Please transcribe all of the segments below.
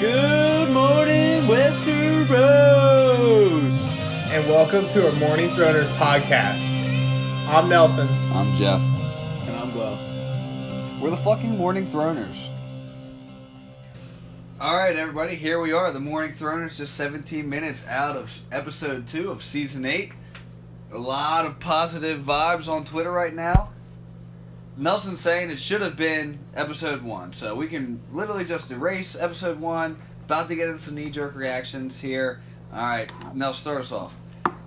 Good morning, Westeros! And welcome to our Morning Throners podcast. I'm Nelson. I'm Jeff. And I'm Glow. We're the fucking Morning Throners. Alright, everybody, here we are. The Morning Throners, just 17 minutes out of episode 2 of season 8. A lot of positive vibes on Twitter right now. Nelson's saying it should have been episode 1, so we can literally just erase episode 1. About to get into some knee-jerk reactions here. Alright, now start us off.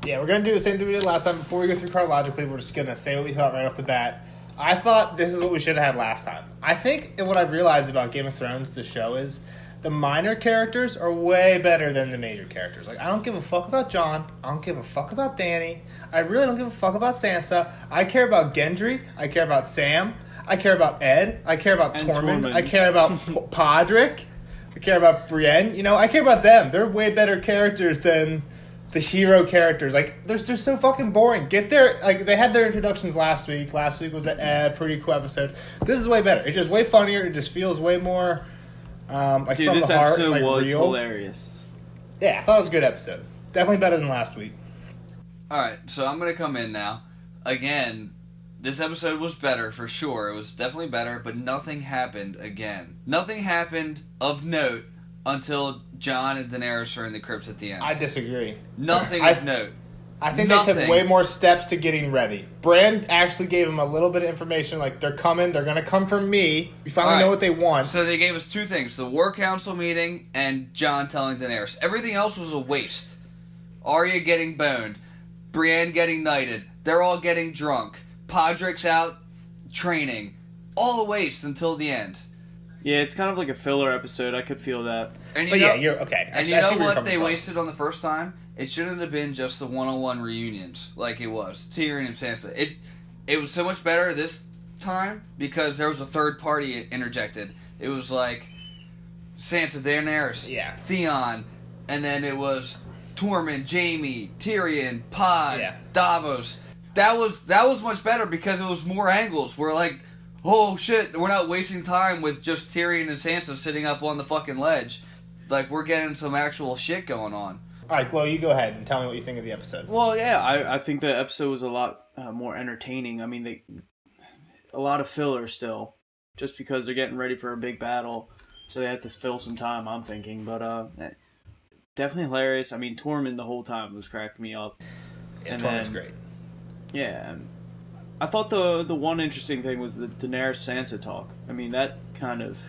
Yeah, we're going to do the same thing we did last time. Before we go through chronologically, we're just going to say what we thought right off the bat. I thought this is what we should have had last time. I think what I've realized about Game of Thrones, the show, is the minor characters are way better than the major characters. Like, I don't give a fuck about Jon. I don't give a fuck about Dany. I really don't give a fuck about Sansa. I care about Gendry. I care about Sam. I care about Ed. I care about Tormund. I care about Podrick. I care about Brienne. You know, I care about them. They're way better characters than the hero characters. Like, they're just so fucking boring. Get their, like, they had their introductions last week. Last week was a pretty cool episode. This is way better. It's just way funnier. It just feels way more, like, Dude, from this the heart. episode like, was real. hilarious. Yeah, I thought it was a good episode. Definitely better than last week. Alright, so I'm going to come in now. Again, this episode was better for sure. It was definitely better, but nothing happened again. Nothing happened of note until Jon and Daenerys are in the crypts at the end. I disagree. Nothing of note. I think Nothing. they took way more steps to getting ready. Bran actually gave him a little bit of information, like, they're coming, they're going to come for me. We finally know what they want. So they gave us two things, the War Council meeting and Jon telling Daenerys. Everything else was a waste. Arya getting boned. Brienne getting knighted. They're all getting drunk. Podrick's out training. All a waste until the end. Yeah, it's kind of like a filler episode. I could feel that. And But yeah, you're okay. And I you see know where you're what coming they from. wasted on the first time? It shouldn't have been just the one-on-one reunions like it was. Tyrion and Sansa. It was so much better this time because there was a third party interjected. It was like Sansa, Daenerys, Yeah. Theon, and then it was Tormund, Jaime, Tyrion, Pod, Davos. That was much better because it was more angles. We're like, oh shit, we're not wasting time with just Tyrion and Sansa sitting up on the fucking ledge. Like, we're getting some actual shit going on. All right, Glow, you go ahead and tell me what you think of the episode. Well, yeah, I think the episode was a lot more entertaining. I mean, a lot of filler still, just because they're getting ready for a big battle, so they have to fill some time, I'm thinking. But definitely hilarious. I mean, Tormund the whole time was cracking me up. Yeah, And Tormund's then- great. Yeah, and I thought the one interesting thing was the Daenerys Sansa talk. I mean, that kind of.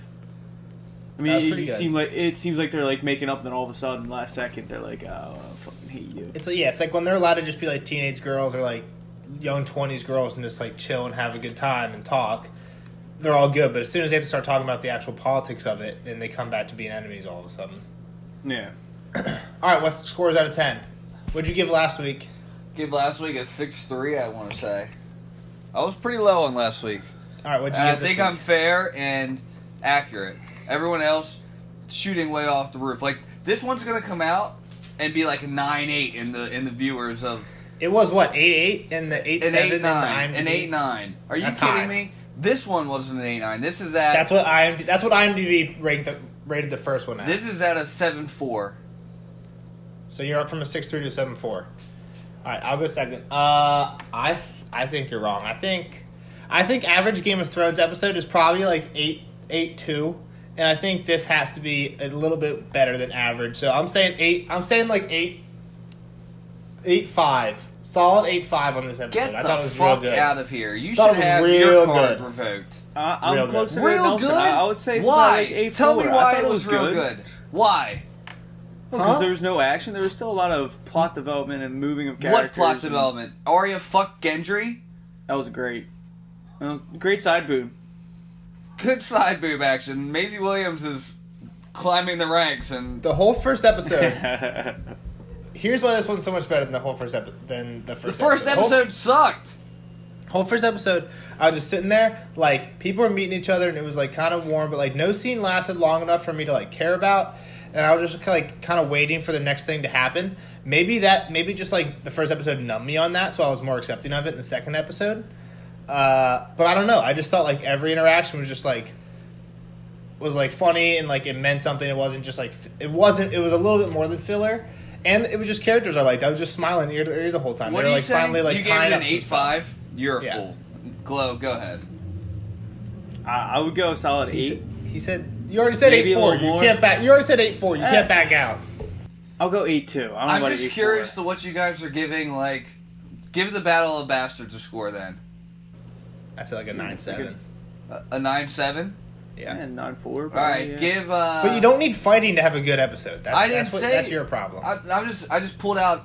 I That was mean, pretty good. it seems like they're like making up, and then all of a sudden, last second, they're like, "Oh, I fucking hate you." It's like when they're allowed to just be like teenage girls or like young 20s girls and just like chill and have a good time and talk. They're all good, but as soon as they have to start talking about the actual politics of it, then they come back to being enemies all of a sudden. Yeah. All right, what's the scores out of 10? What'd you give last week? Gave last week a 6-3, I want to say. I was pretty low on last week. All right, what'd you And I give this think week? I'm fair and accurate. Everyone else shooting way off the roof. Like, this one's going to come out and be like a 9-8 in the viewers of... It was what, 8-8 and the 8-7 An 8-9. and An 8-9. Are you That's kidding high. me? This one wasn't an 8-9. This is at... That's what IMDb rated the first one at. This is at a 7-4. So you're up from a 6-3 to a 7-4. All right, I'll go second. I think you're wrong. I think average Game of Thrones episode is probably like 8-2, and I think this has to be a little bit better than average. So I'm saying 8. I'm saying like 8.5. Solid 8.5 on this episode. Get I thought it the was real fuck good. out of here. You Thought should it was have real your card good. revoked. I'm Real closer good. to Real Nelson. good? I would say it's Why? about like 8-4. Tell me I why thought it was real good. Why? Because Huh? there was no action. There was still a lot of plot development and moving of characters. What plot and development? Arya fucked Gendry? That was great. That was a great side boob. Good side boob action. Maisie Williams is climbing the ranks and... The whole first episode. Here's why this one's so much better than the whole first episode. The first episode sucked! Whole first episode, I was just sitting there, like, people were meeting each other, and it was, like, kind of warm, but, like, no scene lasted long enough for me to, like, care about, and I was just, like, kind of waiting for the next thing to happen. Maybe just, like, the first episode numbed me on that, so I was more accepting of it in the second episode. But I don't know, I just thought, like, every interaction was just, like, was like funny and like it meant something. It wasn't just like it was a little bit more than filler, and it was just characters I liked. I was just smiling ear to ear the whole time. What they are were you like saying? finally like You gave tying it up an some stuff. 8.5. You're a Yeah. fool. Glow, go ahead. I would go a solid 8. He said you already said Maybe a 8.4. little You more. can't back. You already said 8.4. You can't back out. I'll go 8 too. I don't know I'm about just 8-4. curious to what you guys are giving. Like, give the Battle of Bastards a score then. I said like a 9.7. A 9.7. Yeah. Yeah, 9-4. All right, yeah. give. But you don't need fighting to have a good episode. That's, I didn't say that's your problem. I just pulled out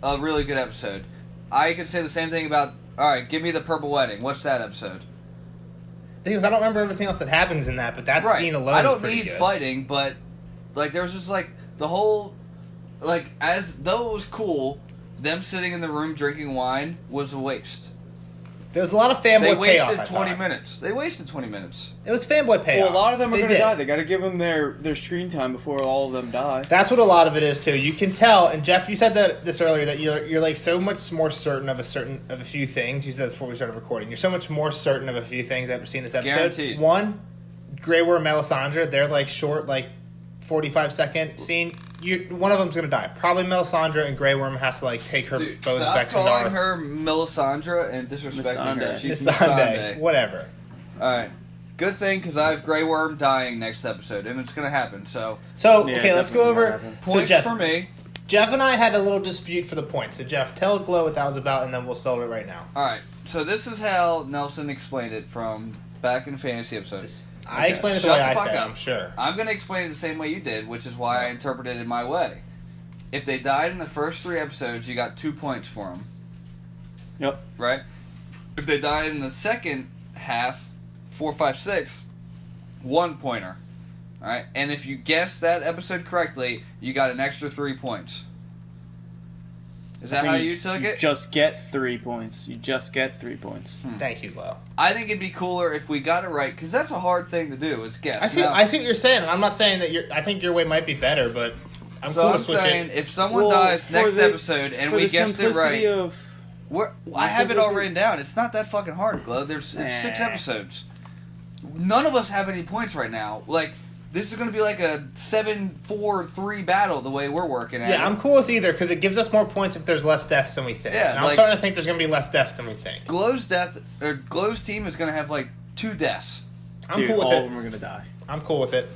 a really good episode. I could say the same thing about. All right, give me the Purple Wedding. What's that episode? Because I don't remember everything else that happens in that, but that Right. scene alone I is don't pretty need good. fighting, but like there was just like the whole, like as though it was cool, them sitting in the room drinking wine was a waste. There was a lot of fanboy They payoff. wasted I 20 thought. minutes. They wasted 20 minutes. It was fanboy payoff. Well, a lot of them are They going to did. die. They got to give them their screen time before all of them die. That's what a lot of it is too. You can tell, and Jeff, you said this earlier that you're like so much more certain of a few things. You said this before we started recording. You're so much more certain of a few things after seeing this episode. Guaranteed. One, Grey Worm, Melisandre, they're like short, like 45-second scene. One of them's gonna die. Probably Melisandre, and Grey Worm has to like take her Dude, bones stop back to calling North. her Melisandre and disrespecting her. Missandei. She's Missandei, Missandei. whatever. All right. Good thing because I have Grey Worm dying next episode, and it's gonna happen. So So Yeah, okay, let's go definitely over. gonna happen. So points Jeff, for me. Jeff and I had a little dispute for the points. So Jeff, tell Glow what that was about, and then we'll settle it right now. All right. So this is how Nelson explained it from back in the fantasy episode. I Okay, explained it the shut way the I fuck said. up. I'm sure. I'm gonna explain it the same way you did, which is why I interpreted it my way. If they died in the first 3 episodes, you got 2 points for them, Yep. right? If they died in the second half, 4, 5, 6, 1 pointer. All right, and if you guessed that episode correctly, you got an extra 3 points. Is that how you took it? Just get 3 points. You just get 3 points. Thank you, Glow. I think it'd be cooler if we got it right, because that's a hard thing to do. It's guess. I see. Now- I see what you're saying. I'm not saying that I think your way might be better, but I'm so cool I'm to switch saying, it. if someone Well, dies for next the- episode and for we the guessed it simplicity right, of I have it all written down. It's not that fucking hard, Glow. It's 6 episodes. None of us have any points right now. Like, this is going to be like a 7-4-3 battle the way we're working at it. Yeah, I'm cool with either because it gives us more points if there's less deaths than we think. Yeah, and I'm like- starting to think there's going to be less deaths than we think. Glow's team is going to have like 2 deaths. I'm dude, cool with all of it. them are going to die. I'm cool with it.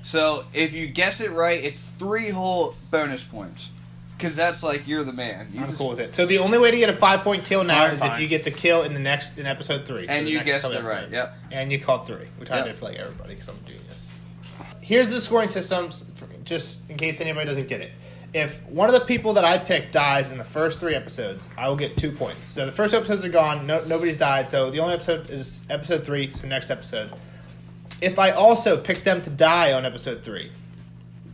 So, if you guess it right, it's 3 whole bonus points. Because that's like, you're the man. You I'm just- cool with it. So the only way to get a 5-point kill now Alright, is if fine. you get the kill in episode 3. So And the you next guessed couple it right, episodes. yep. And you called 3, which I Yep. did for like everybody because I'm doing this. Here's the scoring systems, just in case anybody doesn't get it. If one of the people that I picked dies in the first 3 episodes, I will get 2 points. So the first episodes are gone, nobody's died, so the only episode is episode 3, so next episode. If I also pick them to die on episode 3,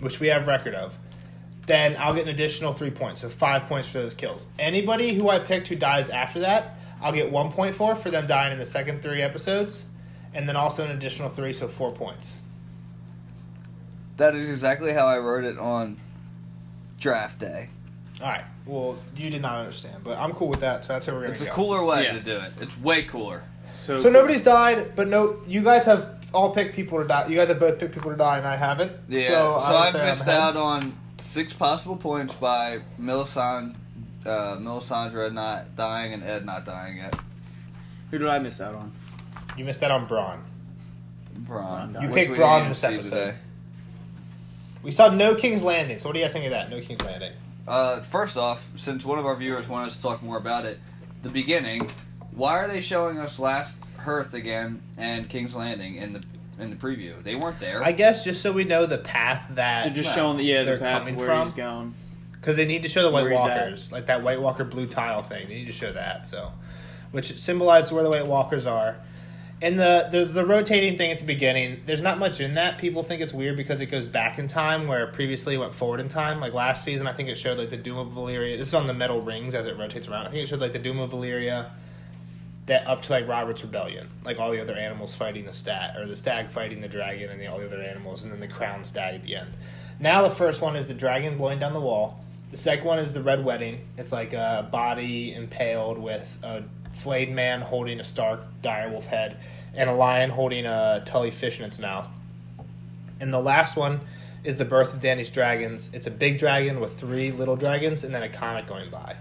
which we have record of, then I'll get an additional 3 points, so 5 points for those kills. Anybody who I picked who dies after that, I'll get 1 point for them dying in the second 3 episodes, and then also an additional 3, so 4 points. That is exactly how I wrote it on draft day. All right. Well, you did not understand, but I'm cool with that. So that's how we're gonna It's go. a cooler way Yeah. to do it. It's way cooler. So nobody's died, but no, you guys have all picked people to die. You guys have both picked people to die, and I haven't. Yeah. So, So I would I've say I'm missed ahead. out on 6 possible points by Melisandre not dying and Ed not dying yet. Who did I miss out on? You missed out on Braun. Braun. You which picked we Braun didn't this see episode. today. We saw No King's Landing. So what do you guys think of that? No King's Landing. First off, since one of our viewers wanted us to talk more about it, the beginning, why are they showing us Last Hearth again and King's Landing in the preview? They weren't there. I guess just so we know the path that They're just Well, showing the they're path coming where from. he's going. because they need to show the White Where he's at. Walkers, like that White Walker blue tile thing. They need to show that, so which symbolizes where the White Walkers are. And there's the rotating thing at the beginning. There's not much in that. People think it's weird because it goes back in time, where previously it went forward in time. Like last season, I think it showed like the Doom of Valyria. This is on the metal rings as it rotates around. I think it showed like the Doom of Valyria, that up to like Robert's Rebellion, like all the other animals fighting the stag fighting the dragon, and all the other animals, and then the crowned stag at the end. Now the first one is the dragon blowing down the wall. The second one is the Red Wedding. It's like a body impaled with a flayed man holding a stark direwolf head, and a lion holding a tully fish in its mouth. And the last one is the birth of Dany's dragons. It's a big dragon with 3 little dragons and then a comet going by.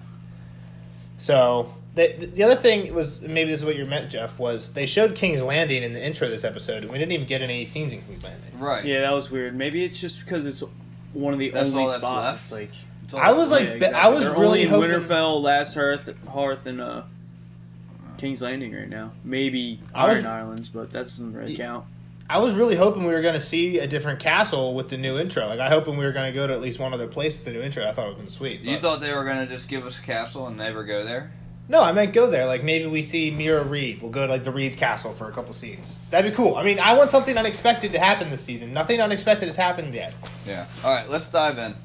So the other thing was, maybe this is what you meant, Jeff, was they showed King's Landing in the intro of this episode, and we didn't even get any scenes in King's Landing. Right. Yeah, that was weird. Maybe it's just because it's one of the That's only all that's spots. left. It's like I was like, exactly. I was They're really only in hoping Winterfell, Last Hearth, and King's Landing right now. Maybe I was- Iron Islands, but that doesn't really count. I was really hoping we were going to see a different castle with the new intro. Like, I hoping we were going to go to at least one other place with the new intro. I thought it would have been sweet. You but- thought they were going to just give us a castle and never go there? No, I meant go there. Like, maybe we see Mira Reed. We'll go to, like, the Reed's castle for a couple scenes. That'd be cool. I mean, I want something unexpected to happen this season. Nothing unexpected has happened yet. Yeah. All right, let's dive in.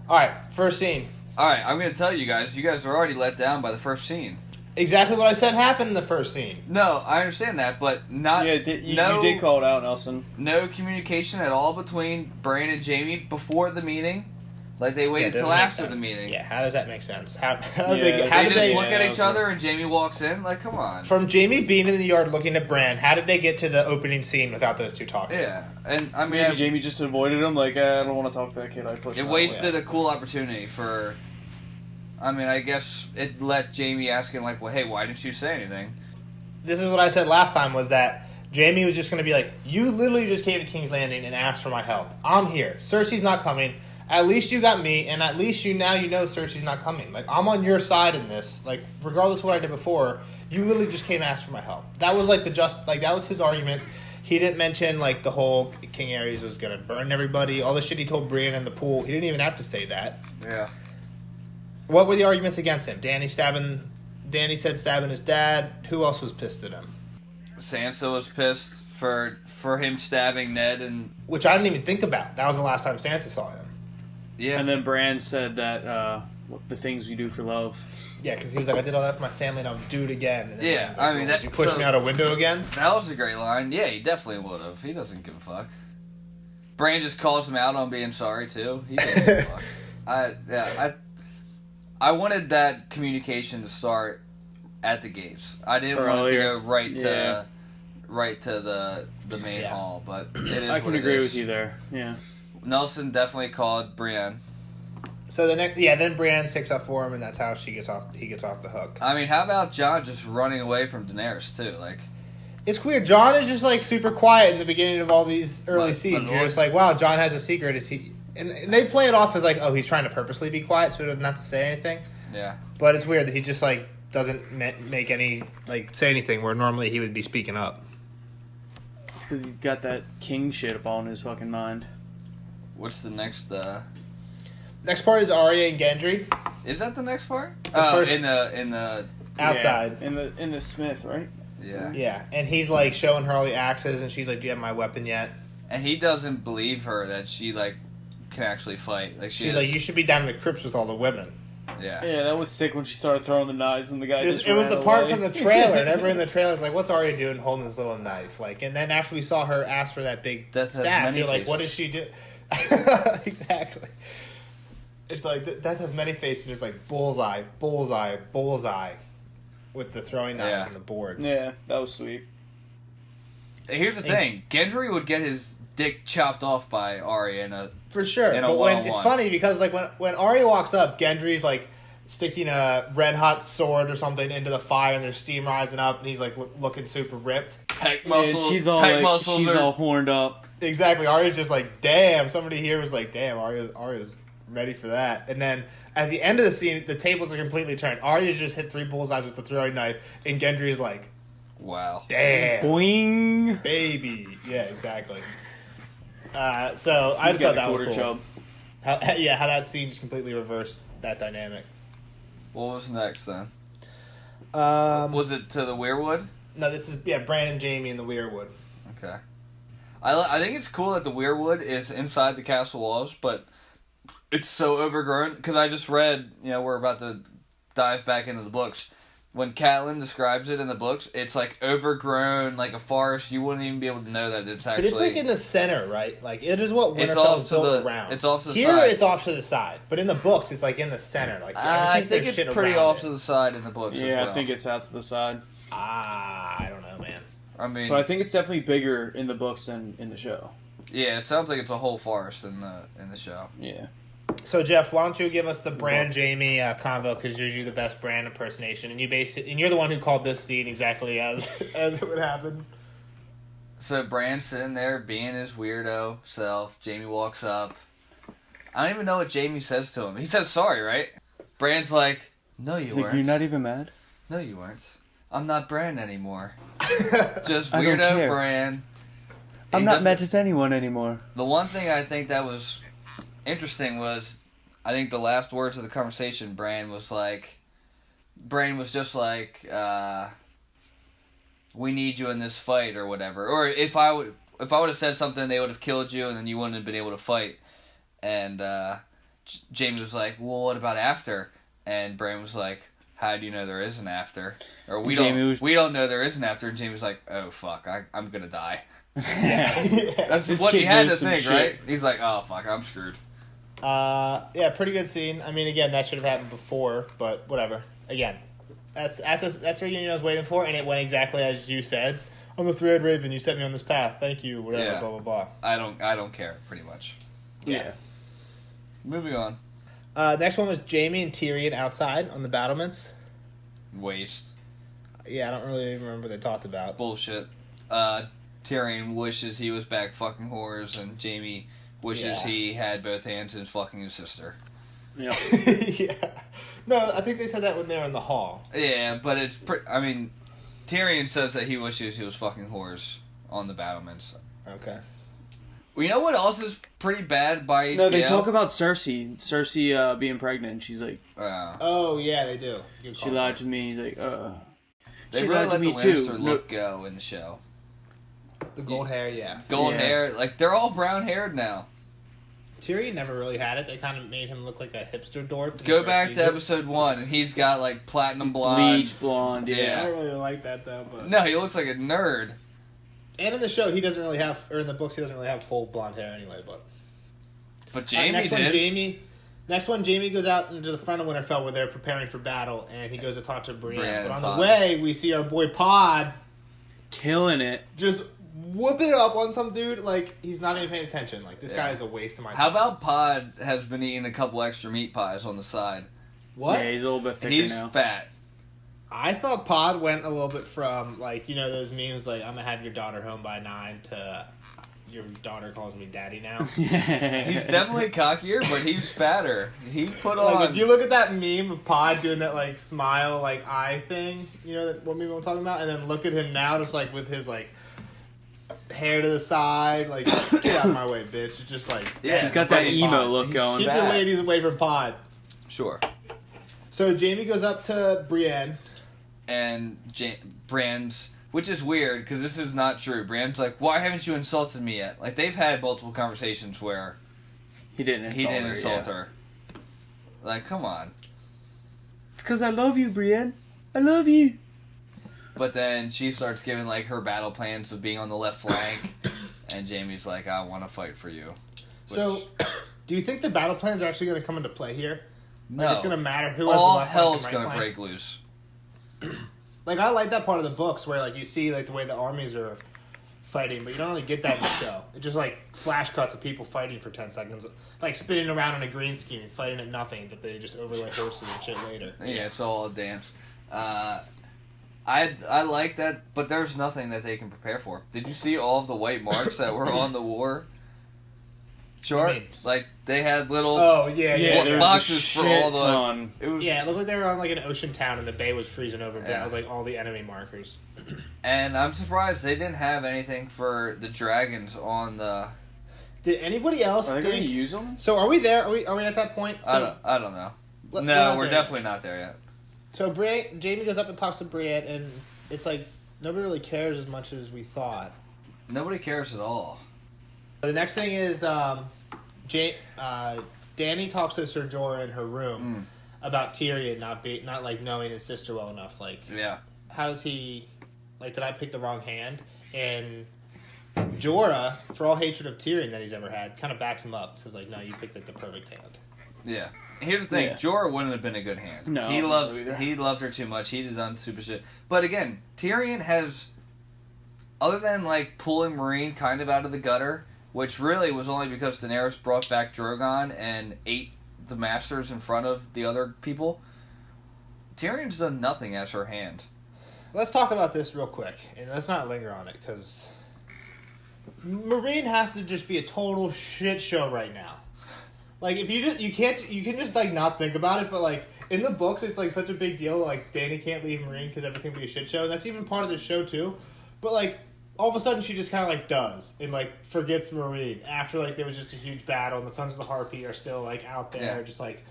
All right, first scene. All right, I'm going to tell you guys are already let down by the first scene. Exactly what I said happened in the first scene. No, I understand that, but not. Yeah, you did call it out, Nelson. No communication at all between Bran and Jamie before the meeting. Like they waited Yeah, it till doesn't make after the sense. meeting. Yeah, how does that make sense? How Yeah, did they? How They did just they? look at each okay. other and Jamie walks in. Like, come on. From Jamie being in the yard looking at Bran, how did they get to the opening scene without those two talking? Yeah, and I mean, Maybe Jamie just avoided him. Like, I don't want to talk to that kid. I pushed it him. wasted a cool opportunity for. I mean, I guess it let Jamie ask him like, "Well, hey, why didn't you say anything?" This is what I said last time, was that Jamie was just going to be like, you literally just came to King's Landing and asked for my help. I'm here. Cersei's not coming. At least you got me, and at least you know Cersei's not coming. Like, I'm on your side in this. Like, regardless of what I did before, you literally just came and asked for my help. That was, like, that was his argument. He didn't mention, like, the whole King Aerys was going to burn everybody. All the shit he told Brienne in the pool. He didn't even have to say that. Yeah. What were the arguments against him? Danny said stabbing his dad. Who else was pissed at him? Sansa was pissed for him stabbing Ned, and Which I didn't even think about. That was the last time Sansa saw him. yeah, And then Bran said that the things you do for love. Yeah, because he was like, I did all that for my family and I'll do it again. And then Yeah, Dan's like, I mean, "Oh, that- did you push so- me out a window again? that was a great line. Yeah, he definitely would have. He doesn't give a fuck. Bran just calls him out on being sorry too. He doesn't give a fuck. I wanted that communication to start at the gates. I didn't want it to Earlier. go Yeah. right to the main Yeah. hall, but it is. I can what it agree is. with you there. Yeah. Nelson definitely called Brienne. So then Brienne sticks up for him, and that's how he gets off the hook. I mean, how about Jon just running away from Daenerys too? Like, It's weird. Jon is just like super quiet in the beginning of all these early But scenes. You're just like, wow, Jon has a secret. Is he? And they play it off as like, oh, he's trying to purposely be quiet so he doesn't have to say anything. yeah, But it's weird that he just like doesn't make any like say anything where normally he would be speaking up. It's because he's got that king shit up on his fucking mind. what's the next? Next part is Arya and Gendry Is that the next part? first- in the outside. Yeah, in the Smith, right? yeah. Yeah, and he's like showing her all the axes, and she's like, "Do you have my weapon yet?" And he doesn't believe her that she like can actually fight. Like She's like, "You should be down in the crypts with all the women." yeah. Yeah, that was sick when she started throwing the knives and the guy just It was ran the part away. from the trailer, and everyone in the trailer is like, "What's Arya doing holding this little knife?" Like, and then after we saw her ask for that big Death has staff, many you're like, "What does faces. she do?" Exactly. It's like that has many faces. It's like bullseye, bullseye, bullseye, with the throwing knives Yeah. and the board. Yeah, that was sweet. Here's the thing: Gendry would get his dick chopped off by Arya in a. For sure. In a But when one-on-one. it's funny because like when Arya walks up, Gendry's like sticking a red hot sword or something into the fire, and there's steam rising up, and he's like looking super ripped. Pec Yeah, muscles. and she's all pec like, muscles she's are- all horned up. Exactly. Arya's just like, damn. Somebody here was like, damn. Arya's ready for that. And then at the end of the scene, the tables are completely turned. Arya's just hit 3 bullseyes with the throwing knife, and Gendry is like, Wow. damn, Boing. baby. Yeah, exactly. So I He's just thought got that a was quarter cool. chub. How that scene just completely reversed that dynamic. What was next then? Was Was it to the Weirwood? no, this is Bran and Jamie in the Weirwood. Okay. I think it's cool that the Weirwood is inside the castle walls, but it's so overgrown. Because I just read, we're about to dive back into the books. When Catelyn describes it in the books, it's like overgrown, like a forest. You wouldn't even be able to know that it's actually. But it's like in the center, right? Like it is what It's off Winterfell's to built the- around. it's off to the Here, side. it's off to the side. But in the books, it's like in the center. Like I think there's it's shit pretty around off it. to the side in the books. as Yeah, well. I think it's out to the side. I don't know, man. I mean, But I think it's definitely bigger in the books than in the show. Yeah, it sounds like it's a whole farce in the show. Yeah. So Jeff, why don't you give us the Bran Jamie convo, because you're the best Bran impersonation, and you're the one who called this scene exactly as it would happen. So Bran's sitting there being his weirdo self. Jamie walks up. I don't even know what Jamie says to him. He says sorry, right? Bran's like, no, you weren't. You're not even mad? No, you weren't. I'm not Bran anymore. Just I don't weirdo care. Bran. I'm not mad at anyone anymore. The one thing I think that was interesting was, I think the last words of the conversation, Bran was just like, we need you in this fight or whatever. Or if I would have said something, they would have killed you and then you wouldn't have been able to fight. And Jamie was like, well, what about after? And Bran was like, how do you know there is an after? Or we don't know there is an after. And Jamie was like, oh fuck, I'm gonna die. That's This what he kid had to knows some think, shit. right? He's like, oh fuck, I'm screwed. Yeah, pretty good scene. I mean, again, that should have happened before, but whatever. Again, that's reunion I was waiting for, and it went exactly as you said. I'm the three-eyed raven. You set me on this path. Thank you. Whatever. Yeah. Blah blah blah. I don't care, pretty much. Yeah. Moving on. Next one was Jamie and Tyrion outside on the battlements. Waste. Yeah, I don't really even remember what they talked about. Bullshit. Tyrion wishes he was back fucking whores, and Jamie wishes he had both hands and fucking his sister. Yeah. Yeah. No, I think they said that when they were in the hall. Yeah, but it's Tyrion says that he wishes he was fucking whores on the battlements. Okay. Well, you know what else is pretty bad by HBO? No, they talk about Cersei. Cersei being pregnant. She's like, Oh, yeah, they do. Good she call. lied to me. He's like, They she really lied to let me the too. Lannister look go in the show. The gold hair, yeah. Gold Yeah. hair, like they're all brown haired now. Tyrion never really had it. They kind of made him look like a hipster dwarf. in the Go first back to season. episode 1, and he's got like platinum blonde. bleach blonde. I Yeah. don't really like that, though. But... No, he looks like a nerd. And in the show, he doesn't really have, or in the books, he doesn't really have full blonde hair anyway. But But Jamie next did. Next one, Jamie goes out into the front of Winterfell where they're preparing for battle, and he goes to talk to Brienne. Brienne But on and the Pod. way, we see our boy Pod Killing it. just whooping it up on some dude. Like, he's not even paying attention. Like, this guy is a waste of my time. How about Pod has been eating a couple extra meat pies on the side? What? Yeah, he's a little bit thicker He's now. fat. I thought Pod went a little bit from, like, you know those memes, like, I'm going to have your daughter home by 9 to your daughter calls me daddy now. He's definitely cockier, but he's fatter. He put on... Like, if you look at that meme of Pod doing that, like, smile, like, eye thing, you know what meme I'm talking about? And then look at him now, just, like, with his, like, hair to the side, like, get out of my way, bitch. It's just, like... Yeah, He's got that Pod. emo look going. Keep your ladies away from Pod. Sure. So Jamie goes up to Brienne. And Bran's... Which is weird, because this is not true. Bran's like, why haven't you insulted me yet? Like, they've had multiple conversations where He didn't insult her. her. Like, come on. It's because I love you, Brienne. I love you. But then she starts giving, like, her battle plans of being on the left flank. And Jamie's like, I want to fight for you. So, do you think the battle plans are actually going to come into play here? No. Like, it's going to matter who has the All left hell's flank and right going to flank? break loose. Like, I like that part of the books where, like, you see, like, the way the armies are fighting, but you don't really get that in the show. It's just, like, flash cuts of people fighting for 10 seconds. Like, spinning around on a green screen, fighting at nothing, but they just overlay horses and shit later. Yeah, it's all a dance. I like that, but there's nothing that they can prepare for. Did you see all of the white marks that were on the war chart? Like, they had little Yeah, there was boxes a for all shit the... ton. It was, Yeah, it looked like they were on, like, an ocean town and the bay was freezing over. Yeah. That was, like, all the enemy markers. and I'm surprised they didn't have anything for the dragons on the... Did anybody else Are they going to think... use them? So, are we there? Are we at that point? So, I don't know. we're No, not we're there definitely not there yet. So Jamie goes up and talks to Brienne, and it's like nobody really cares as much as we thought. Nobody cares at all. The next thing is Dany talks to Ser Jorah in her room about Tyrion not like knowing his sister well enough. Like, Yeah. how does he? Like, did I pick the wrong hand? And Jorah, for all hatred of Tyrion that he's ever had, kind of backs him up. Says like, no, you picked like the perfect hand. Yeah. Here's the thing, Yeah. Jorah wouldn't have been a good hand. No, he I don't loved think so either. he loved her too much. He'd done super shit. But again, Tyrion has, other than like pulling Marine kind of out of the gutter, which really was only because Daenerys brought back Drogon and ate the Masters in front of the other people. Tyrion's done nothing as her hand. Let's talk about this real quick, and let's not linger on it, because Marine has to just be a total shit show right now. Like, if you can just, like, not think about it, but, like, in the books, it's, like, such a big deal, like, Dany can't leave Marine because everything will be a shit show, and that's even part of the show, too. But, like, all of a sudden, she just kind of, like, does, and, like, forgets Marine after, like, there was just a huge battle, and the Sons of the Harpy are still, like, out there, just, like...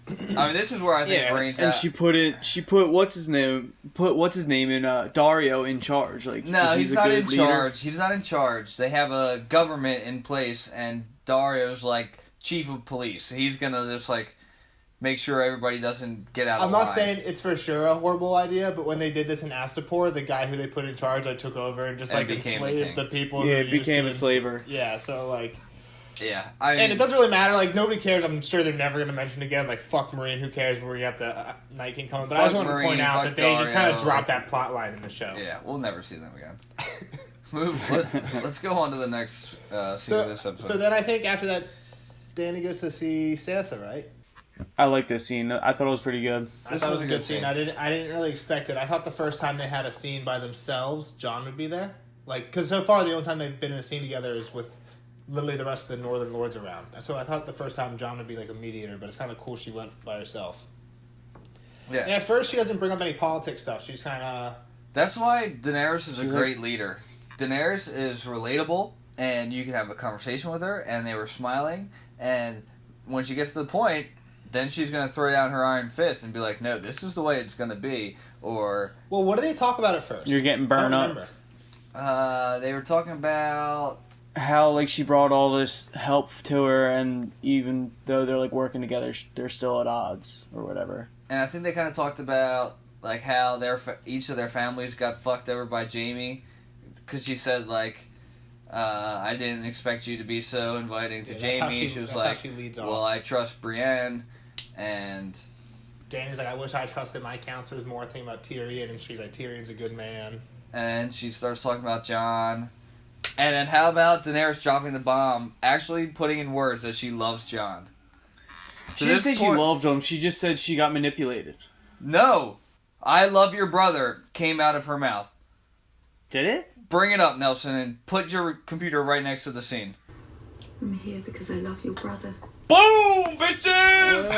I mean, this is where I think Marine's and at. she put what's his name in Dario in charge. Like, no, he's not in leader. charge. He's not in charge. They have a government in place, and Dario's like chief of police. He's gonna just like make sure everybody doesn't get out of line. I'm not saying it's for sure a horrible idea, but when they did this in Astapor, the guy who they put in charge like took over and just like enslaved the people. Yeah, who became a used to slaver. Yeah, so like. Yeah, I mean, and it doesn't really matter. Like, nobody cares. I'm sure they're never going to mention again. Like, fuck Marine. Who cares? Where we got the Night King coming. But I just wanted to point out that they just kind of dropped that plot line in the show. Yeah, we'll never see them again. Let's go on to the next scene of this episode. So then I think after that, Dany goes to see Sansa, right? I like this scene. I thought it was pretty good. I thought it was a good scene. I didn't really expect it. I thought the first time they had a scene by themselves, Jon would be there. Like, because so far the only time they've been in a scene together is with literally the rest of the Northern Lords around. And so I thought the first time Jon would be like a mediator, but it's kind of cool she went by herself. Yeah. And at first she doesn't bring up any politics stuff. She's kind of... That's why Daenerys is a great leader. Daenerys is relatable, and you can have a conversation with her, and they were smiling, and when she gets to the point, then she's going to throw down her iron fist and be like, no, this is the way it's going to be, or... Well, what do they talk about at first? You're getting burned up. They were talking about... how like she brought all this help to her, and even though they're like working together, they're still at odds or whatever. And I think they kind of talked about like how each of their families got fucked over by Jaime, because she said like, I didn't expect you to be so inviting to Jaime. She was like, well, I trust Brienne, and Dany's like, I wish I trusted my counselors more. Thinking about Tyrion, and she's like, Tyrion's a good man. And she starts talking about Jon. And then how about Daenerys dropping the bomb, actually putting in words that she loves Jon? She didn't say she loved him. She just said she got manipulated. No. I love your brother came out of her mouth. Did it? Bring it up, Nelson, and put your computer right next to the scene. I'm here because I love your brother. Boom, bitches!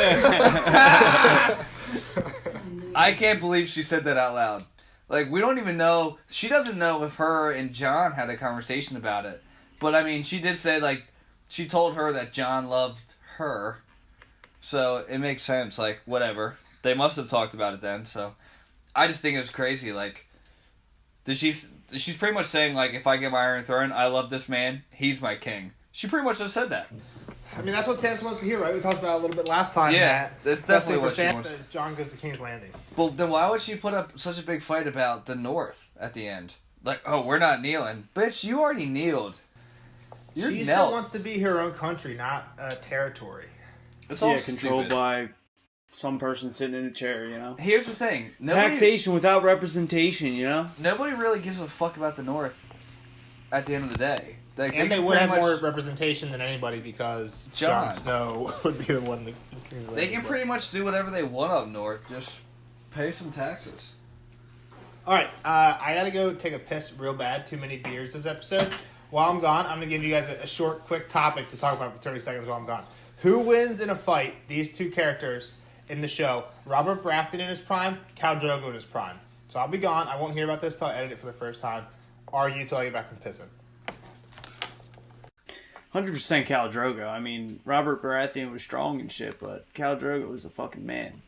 I can't believe she said that out loud. Like, we don't even know... She doesn't know if her and Jon had a conversation about it. But, I mean, she did say, like... She told her that Jon loved her. So, it makes sense. Like, whatever. They must have talked about it then, so... I just think it was crazy. Like... She's pretty much saying, like, if I get my Iron Throne, I love this man. He's my king. She pretty much just said that. I mean, that's what Sansa wants to hear, right? We talked about it a little bit last time. Yeah, that's definitely what she wants. Sansa is Jon goes to King's Landing. Well, then why would she put up such a big fight about the North at the end? Like, oh, we're not kneeling. Bitch, you already kneeled. She still wants to be her own country, not a territory. It's all controlled stupid. by some person sitting in a chair, you know? Here's the thing. Taxation without representation, you know? Nobody really gives a fuck about the North at the end of the day. Like, and they would have more representation than anybody because Jon Snow would be the one that... They can pretty much do whatever they want up north. Just pay some taxes. Alright, I gotta go take a piss real bad. Too many beers this episode. While I'm gone, I'm gonna give you guys a short, quick topic to talk about for 30 seconds while I'm gone. Who wins in a fight, these two characters in the show? Robert Baratheon in his prime, Khal Drogo in his prime. So I'll be gone. I won't hear about this till I edit it for the first time. Argue till I get back from pissing. 100% Khal Drogo. I mean, Robert Baratheon was strong and shit, but Khal Drogo was a fucking man.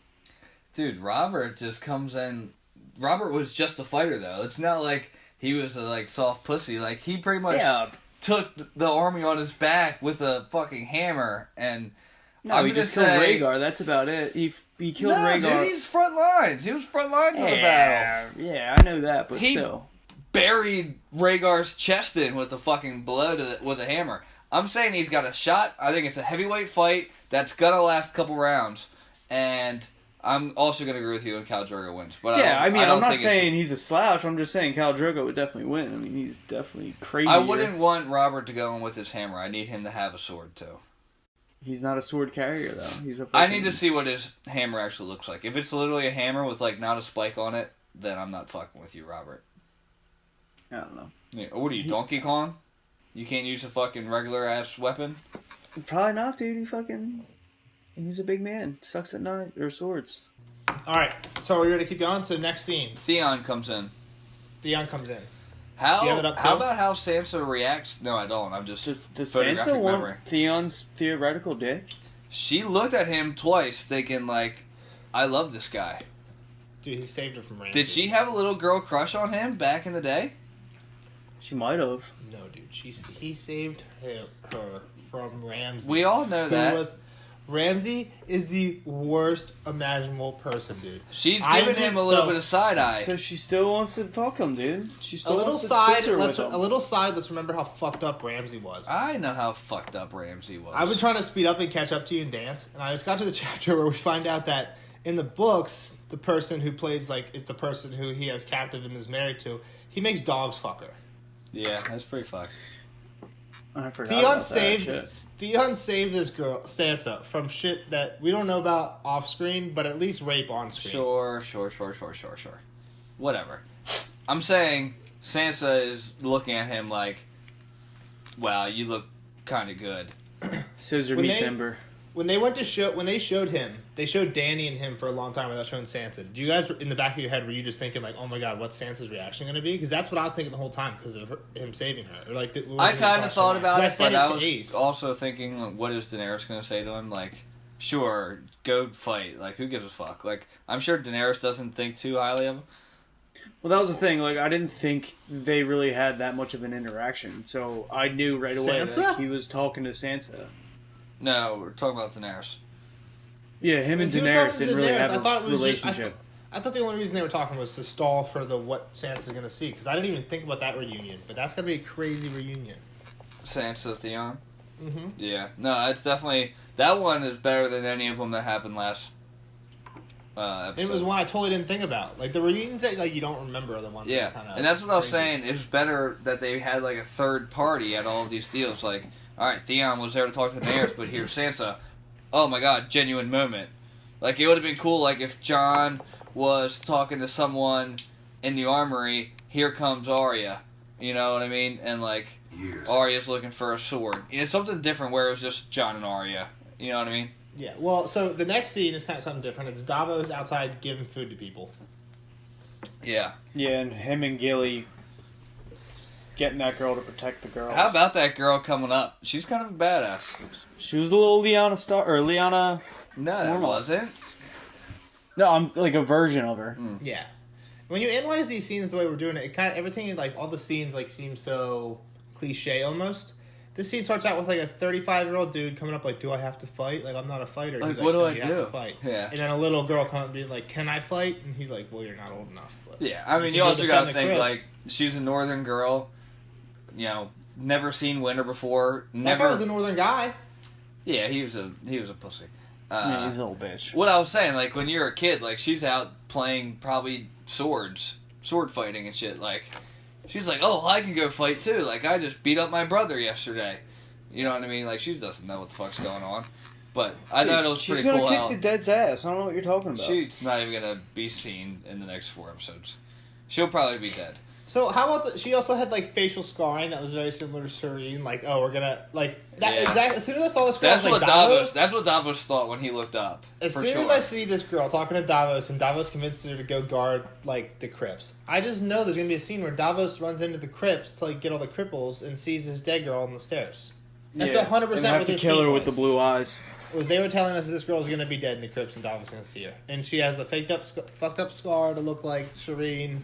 Dude, Robert just comes in... Robert was just a fighter, though. It's not like he was a, like, soft pussy. Like, he pretty much took the army on his back with a fucking hammer, and... No, he just killed Rhaegar. That's about it. He killed Rhaegar. Dude, he's front lines. He was front lines of the battle. Yeah, I know that, but still. Buried Rhaegar's chest in with a fucking blow with a hammer. I'm saying he's got a shot. I think it's a heavyweight fight that's gonna last a couple rounds, and I'm also going to agree with you and Khal Drogo wins. But Yeah, I'm not saying he's a slouch. I'm just saying Khal Drogo would definitely win. I mean, he's definitely crazy. I wouldn't want Robert to go in with his hammer. I need him to have a sword, too. He's not a sword carrier, though. I need to see what his hammer actually looks like. If it's literally a hammer with, like, not a spike on it, then I'm not fucking with you, Robert. I don't know. Yeah, what are you, Donkey Kong? You can't use a fucking regular-ass weapon? Probably not, dude. He's a big man. Sucks at knives or swords. All right, so are we ready to keep going? So next scene, Theon comes in. Theon comes in. How Do you have it up, how too? about how Sansa reacts? No, I don't. I'm just Does photographic Sansa want memory. Theon's theoretical dick? She looked at him twice, thinking like, "I love this guy." Dude, he saved her from Ramsay. Did she have a little girl crush on him back in the day? She might have. No, dude. He saved her from Ramsay. We all know that. Ramsay is the worst imaginable person, dude. She's giving him a little bit of side eye. So she still wants to fuck him, dude. She still A little wants to side. scissor with him. A little side. Let's remember how fucked up Ramsay was. I know how fucked up Ramsay was. I've been trying to speed up and catch up to you and dance, and I just got to the chapter where we find out that in the books, the person who plays is the person who he has captive and is married to. He makes dogs fuck her. Yeah, that's pretty fucked. I forgot Theon about saved that shit. Theon saved this girl Sansa from shit that we don't know about off screen, but at least rape on screen. Sure. Whatever. I'm saying Sansa is looking at him like, "Wow, you look kind of good." Scissor When me they- timber. When they showed him, they showed Dany and him for a long time without showing Sansa. Do you guys, in the back of your head, were you just thinking like, "Oh my god, what's Sansa's reaction going to be?" Because that's what I was thinking the whole time because of him saving her. Or like, I kind of thought about it, but I was Ace. also thinking, like, what is Daenerys going to say to him? Like, sure, go fight. Like, who gives a fuck? Like, I'm sure Daenerys doesn't think too highly of him. Well, that was the thing. Like, I didn't think they really had that much of an interaction, so I knew right away Sansa? that he was talking to Sansa. No, we're talking about Daenerys. Yeah, him and He was Daenerys talking to didn't really Daenerys. have I thought a it was relationship. I thought the only reason they were talking was to stall for what Sansa's going to see. Because I didn't even think about that reunion. But that's going to be a crazy reunion. Sansa, Theon. Mm-hmm. Yeah, no, it's definitely that one is better than any of them that happened last episode. It was one I totally didn't think about. Like the reunions that like you don't remember are the ones. Yeah, that kinda and that's what I was crazy. saying. It was better that they had like a third party at all of these deals. Like, all right, Theon was there to talk to Daenerys, but here's Sansa. Oh my god, genuine moment. Like, it would have been cool, like, if Jon was talking to someone in the armory, here comes Arya. You know what I mean? And, like, Arya's looking for a sword. It's something different where it was just Jon and Arya. You know what I mean? Yeah. Well, so the next scene is kind of something different. It's Davos outside giving food to people. Yeah. Yeah, and him and Gilly getting that girl to protect the girls. How about that girl coming up? She's kind of a badass. She was the little Lyanna. No, that Normal. wasn't. No, I'm like a version of her. Yeah. When you analyze these scenes the way we're doing it, it kind of everything is like all the scenes like seem so cliche almost. This scene starts out with like a 35-year-old dude coming up like, "Do I have to fight? Like I'm not a fighter." Like, He's what do "No, I you do?" have to fight. Yeah. And then a little girl coming up being like, "Can I fight?" And he's like, "Well, you're not old enough." But Yeah, I mean, you can go also defend got to the think, Crips. like, she's a northern girl, you know, never seen winter before, That never... guy was a northern guy. Yeah, he was a pussy. Yeah, he's a little bitch. What I was saying, like, when you're a kid, like, she's out playing probably sword fighting and shit, like, she's like, oh, I can go fight too, like, I just beat up my brother yesterday. You know what I mean? Like, she doesn't know what the fuck's going on. But I thought it was She's pretty gonna cool kick how... the dead's ass. I don't know what you're talking about. She's not even going to be seen in the next 4 episodes. She'll probably be dead. So how about she also had like facial scarring that was very similar to Shireen. Like, oh, we're gonna like that Yeah. exactly. As soon as I saw this girl, That's I was what like, That's what Davos thought when he looked up. As for soon sure. as I see this girl talking to Davos and Davos convinces her to go guard like the crypts, I just know there's gonna be a scene where Davos runs into the crypts to like get all the cripples and sees this dead girl on the stairs. That's 100% And what have to this kill scene her with the was. blue eyes. Was they were telling us this girl's gonna be dead in the crypts and Davos is gonna see her, and she has the fucked up scar to look like Shireen.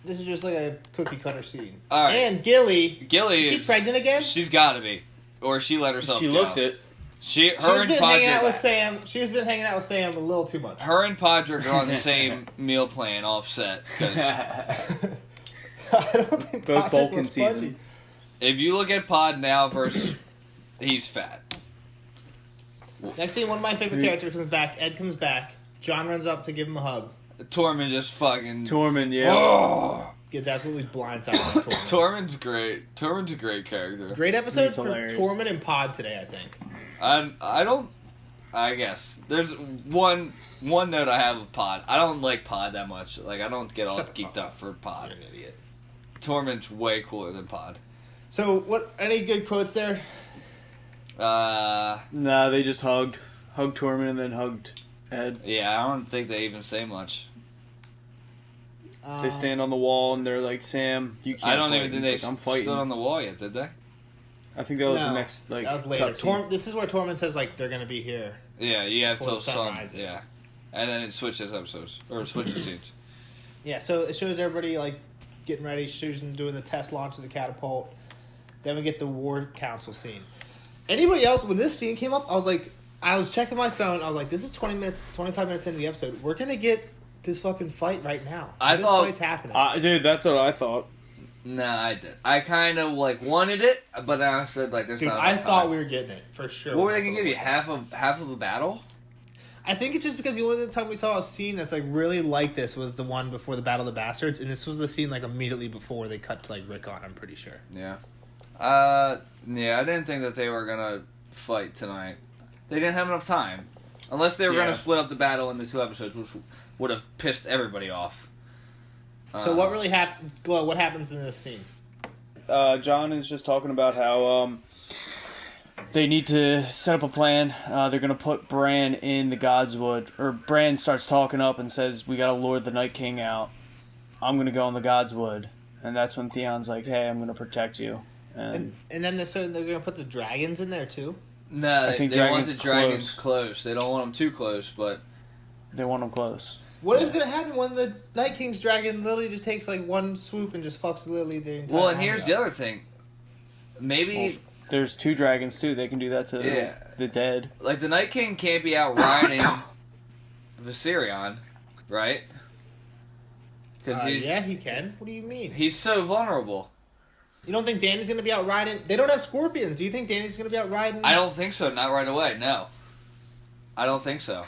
This is just like a cookie cutter scene. All right. And Gilly Gilly is she is... pregnant again? She's got to be. Or she let herself She go. looks it. Her She's and been hanging out Podrick... with Sam. She's been hanging out with Sam a little too much. Her and Podrick are on the same meal plan offset. Because I don't think Both Patrick Vulcan looks season. funny. if you look at Pod now versus... He's fat. Next scene, one of my favorite characters comes back. Ed comes back. John runs up to give him a hug. Tormund just fucking... Tormund, yeah. Oh! Gets absolutely blindsided by Tormund. Tormund's great. Tormund's a great character. Great episode He's for hilarious. Tormund and Pod today, I think. I guess. There's one note I have of Pod. I don't like Pod that much. Like, I don't get all Shut the geeked fuck up for Pod. You're an idiot. Tormund's way cooler than Pod. So, what? Any good quotes there? Nah, they just hugged Tormund and then hugged Ed. Yeah, I don't think they even say much. They stand on the wall and they're like, "Sam, you can't." I don't fight." even think He's they like, I'm fighting. stood on the wall yet, did they? I think that was the No, next like. that was later. cutscene. This is where Tormund says like they're gonna be here. Yeah, you have Before till the sun sun. rises. Yeah, and then it switches episodes or switches scenes. Yeah, so it shows everybody like getting ready, Susan doing the test launch of the catapult. Then we get the war council scene. Anybody else, when this scene came up, I was checking my phone. I was like, this is 25 minutes into the episode. We're gonna get this fucking fight right now. This fight's happening. Dude, that's what I thought. Nah, I did. I kind of like wanted it, but I said like, "There's Dude, not." I enough thought time. we were getting it for sure. What were they gonna give you? Half of a battle? I think it's just because the only time we saw a scene that's like really like this was the one before the Battle of the Bastards, and this was the scene like immediately before they cut to like Rickon. I'm pretty sure. Yeah. Yeah. I didn't think that they were gonna fight tonight. They didn't have enough time, unless they were Yeah. gonna split up the battle into 2 episodes, which would have pissed everybody off. So what really happened? Glow. What happens in this scene? John is just talking about how they need to set up a plan. They're going to put Bran in the Godswood. Or Bran starts talking up and says, "We got to lure the Night King out. I'm going to go in the Godswood." And that's when Theon's like, "Hey, I'm going to protect you." And then they're going to put the dragons in there too. No, I think they want the dragons dragons close. They don't want them too close, but they want them close. What is going to happen when the Night King's dragon literally just takes like one swoop and just fucks literally the entire well, and army here's up? the other thing. Maybe Well, there's 2 dragons too. They can do that to the dead. like the Night King can't be out riding Viserion, right? Because yeah, he can. What do you mean? he's so vulnerable. You don't think Dany's going to be out riding? They don't have scorpions. Do you think Dany's going to be out riding? I don't think so. Not right away. No, I don't think so.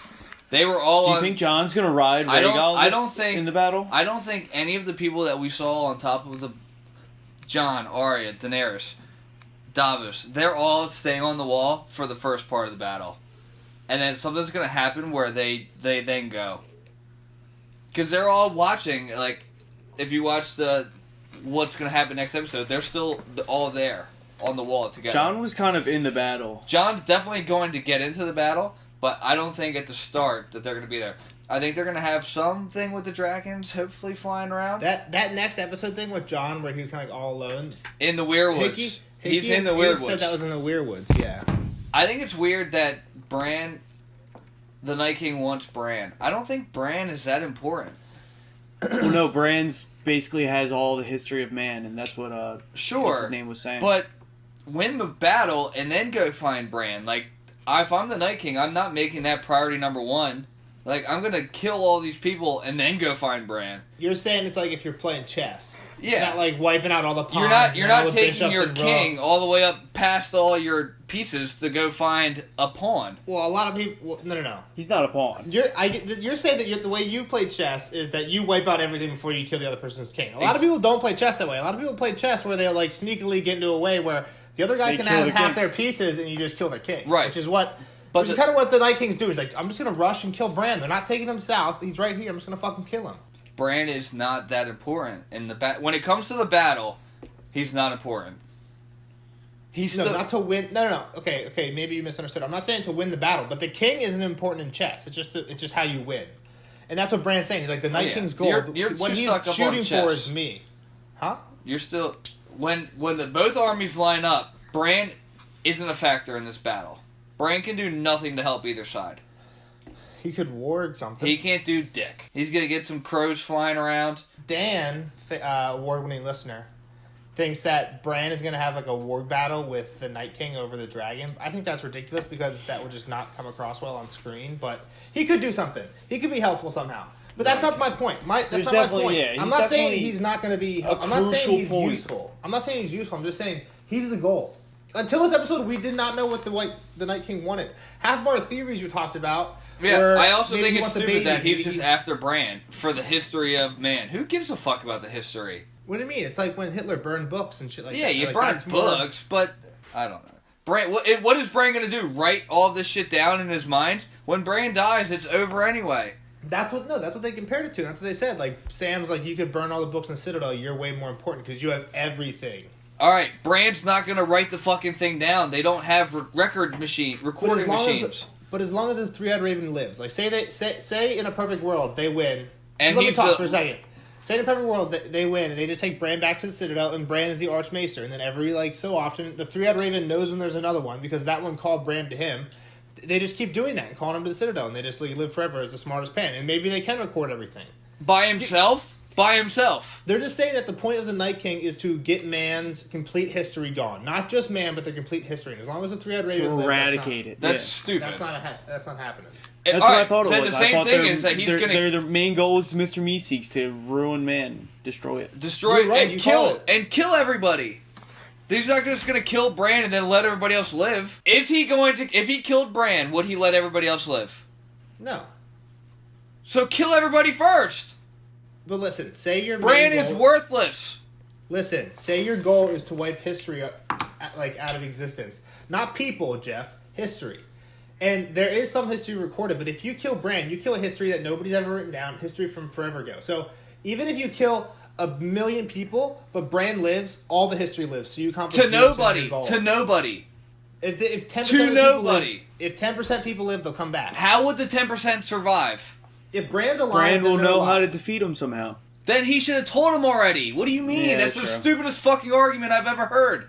They were all. Do you on, think John's going to ride Rhaegal I don't think in the battle? I don't think any of the people that we saw on top of the Jon, Arya, Daenerys, Davos, they're all staying on the wall for the first part of the battle, and then something's going to happen where they then go. Because they're all watching. Like, if you watch what's going to happen next episode, they're still all there on the wall together. John was kind of in the battle. John's definitely going to get into the battle, but I don't think at the start that they're going to be there. I think they're going to have something with the dragons, hopefully flying around. That next episode thing with John, where he was kind of like all alone. In the Weirwoods. He's in the Weirwoods. Said that was in the Weirwoods. Yeah. I think it's weird that Bran, the Night King, wants Bran. I don't think Bran is that important. Well, no, Bran's basically has all the history of man, and that's what Sure, what's his name was saying. but win the battle and then go find Bran. Like, if I'm the Night King, I'm not making that priority number 1. Like, I'm gonna kill all these people and then go find Bran. You're saying it's like if you're playing chess. Yeah. It's not like wiping out all the pawns. You're and all not the taking bishops your and king rooks. all the way up past all your pieces to go find a pawn. Well, a lot of people. No. He's not a pawn. You're saying that the way you play chess is that you wipe out everything before you kill the other person's king. A lot of people don't play chess that way. A lot of people play chess where they like sneakily get into a way where the other guy They can kill have the half king. their pieces and you just kill their king. Right. Which is what. But Which is kind of what the Night King's doing. He's like, I'm just gonna rush and kill Bran. They're not taking him south. He's right here. I'm just gonna fucking kill him. Bran is not that important in the when it comes to the battle. He's not important. He's No, still not to win. No. Okay. Maybe you misunderstood. I'm not saying to win the battle, but the king isn't important in chess. It's just how you win, and that's what Bran's saying. He's like the Night Yeah. King's goal. You're what too he's stuck up on shooting chess. for is me, huh? You're still when both armies line up. Bran isn't a factor in this battle. Bran can do nothing to help either side. He could ward something. He can't do dick. He's gonna get some crows flying around. Dan, award-winning listener, thinks that Bran is going to have like a war battle with the Night King over the dragon. I think that's ridiculous because that would just not come across well on screen. But he could do something. He could be helpful somehow. But that's not my point. That's There's not my definitely- point. yeah, I'm he's not saying definitely he's not going to be. a I'm not saying crucial he's point. useful. I'm not saying he's useful. I'm just saying he's the goal. Until this episode, we did not know what the Night King wanted. Half of our theories we talked about. Yeah, I also think it's stupid baby, that he's just after Bran for the history of man. Who gives a fuck about the history? What do you mean? It's like when Hitler burned books and shit like that. Yeah, you like, burn books, but I don't know. Bran, what is Bran going to do? Write all this shit down in his mind? When Bran dies, it's over anyway. That's what they compared it to. That's what they said. Like, Sam's like, you could burn all the books in the Citadel. You're way more important because you have everything. All right, Bran's not going to write the fucking thing down. They don't have recording machines. But as long as the three-eyed raven lives, like say in a perfect world they win. And let me talk for a second. Say in a perfect world they win, and they just take Bran back to the Citadel, and Bran is the Archmaester, and then every so often the three-eyed raven knows when there's another one because that one called Bran to him. They just keep doing that and calling him to the Citadel, and they just live forever as the smartest pan, and maybe they can record everything by himself. By himself. They're just saying that the point of the Night King is to get man's complete history gone. Not just man, but their complete history. And as long as the three-eyed raven lives, eradicate it. That's stupid. That's not happening. That's what I thought it then was. The same thing is that he's going to... Their main goal is Mr. Meeseeks to ruin man. Destroy it. Destroy it and kill everybody. He's not just going to kill Bran and then let everybody else live. Is he going to... If he killed Bran, would he let everybody else live? No. So kill everybody first. But listen, say your Bran is worthless. Listen, say your goal is to wipe history out of existence. Not people, Jeff. History. And there is some history recorded, but if you kill Bran, you kill a history that nobody's ever written down, history from forever ago. So even if you kill 1 million people, but Bran lives, all the history lives. So you accomplish to nobody. To nobody. If 10% to nobody. If 10% people live, they'll come back. How would the 10% survive? If Bran's alive, Bran will know how to defeat him somehow. Then he should have told him already. What do you mean? Yeah, that's the stupidest fucking argument I've ever heard.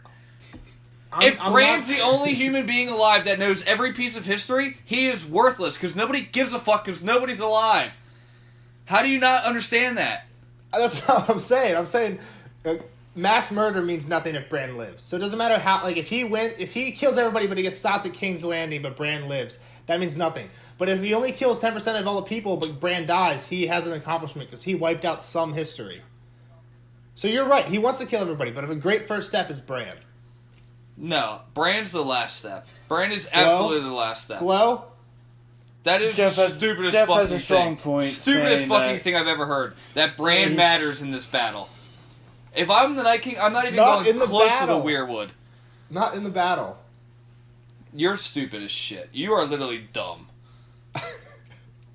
If Bran's the only human being alive that knows every piece of history, he is worthless because nobody gives a fuck because nobody's alive. How do you not understand that? That's not what I'm saying. I'm saying mass murder means nothing if Bran lives. So it doesn't matter how. If he kills everybody, but he gets stopped at King's Landing, but Bran lives, that means nothing. But if he only kills 10% of all the people, but Bran dies, he has an accomplishment because he wiped out some history. So you're right. He wants to kill everybody, but a great first step is Bran. No, Bran's the last step. Bran is absolutely the last step. Glow? That is the stupidest Jeff fucking has a strong thing. point. Stupidest fucking thing I've ever heard. That Bran matters in this battle. If I'm the Night King, I'm not even going close to the Weirwood. Not in the battle. You're stupid as shit. You are literally dumb.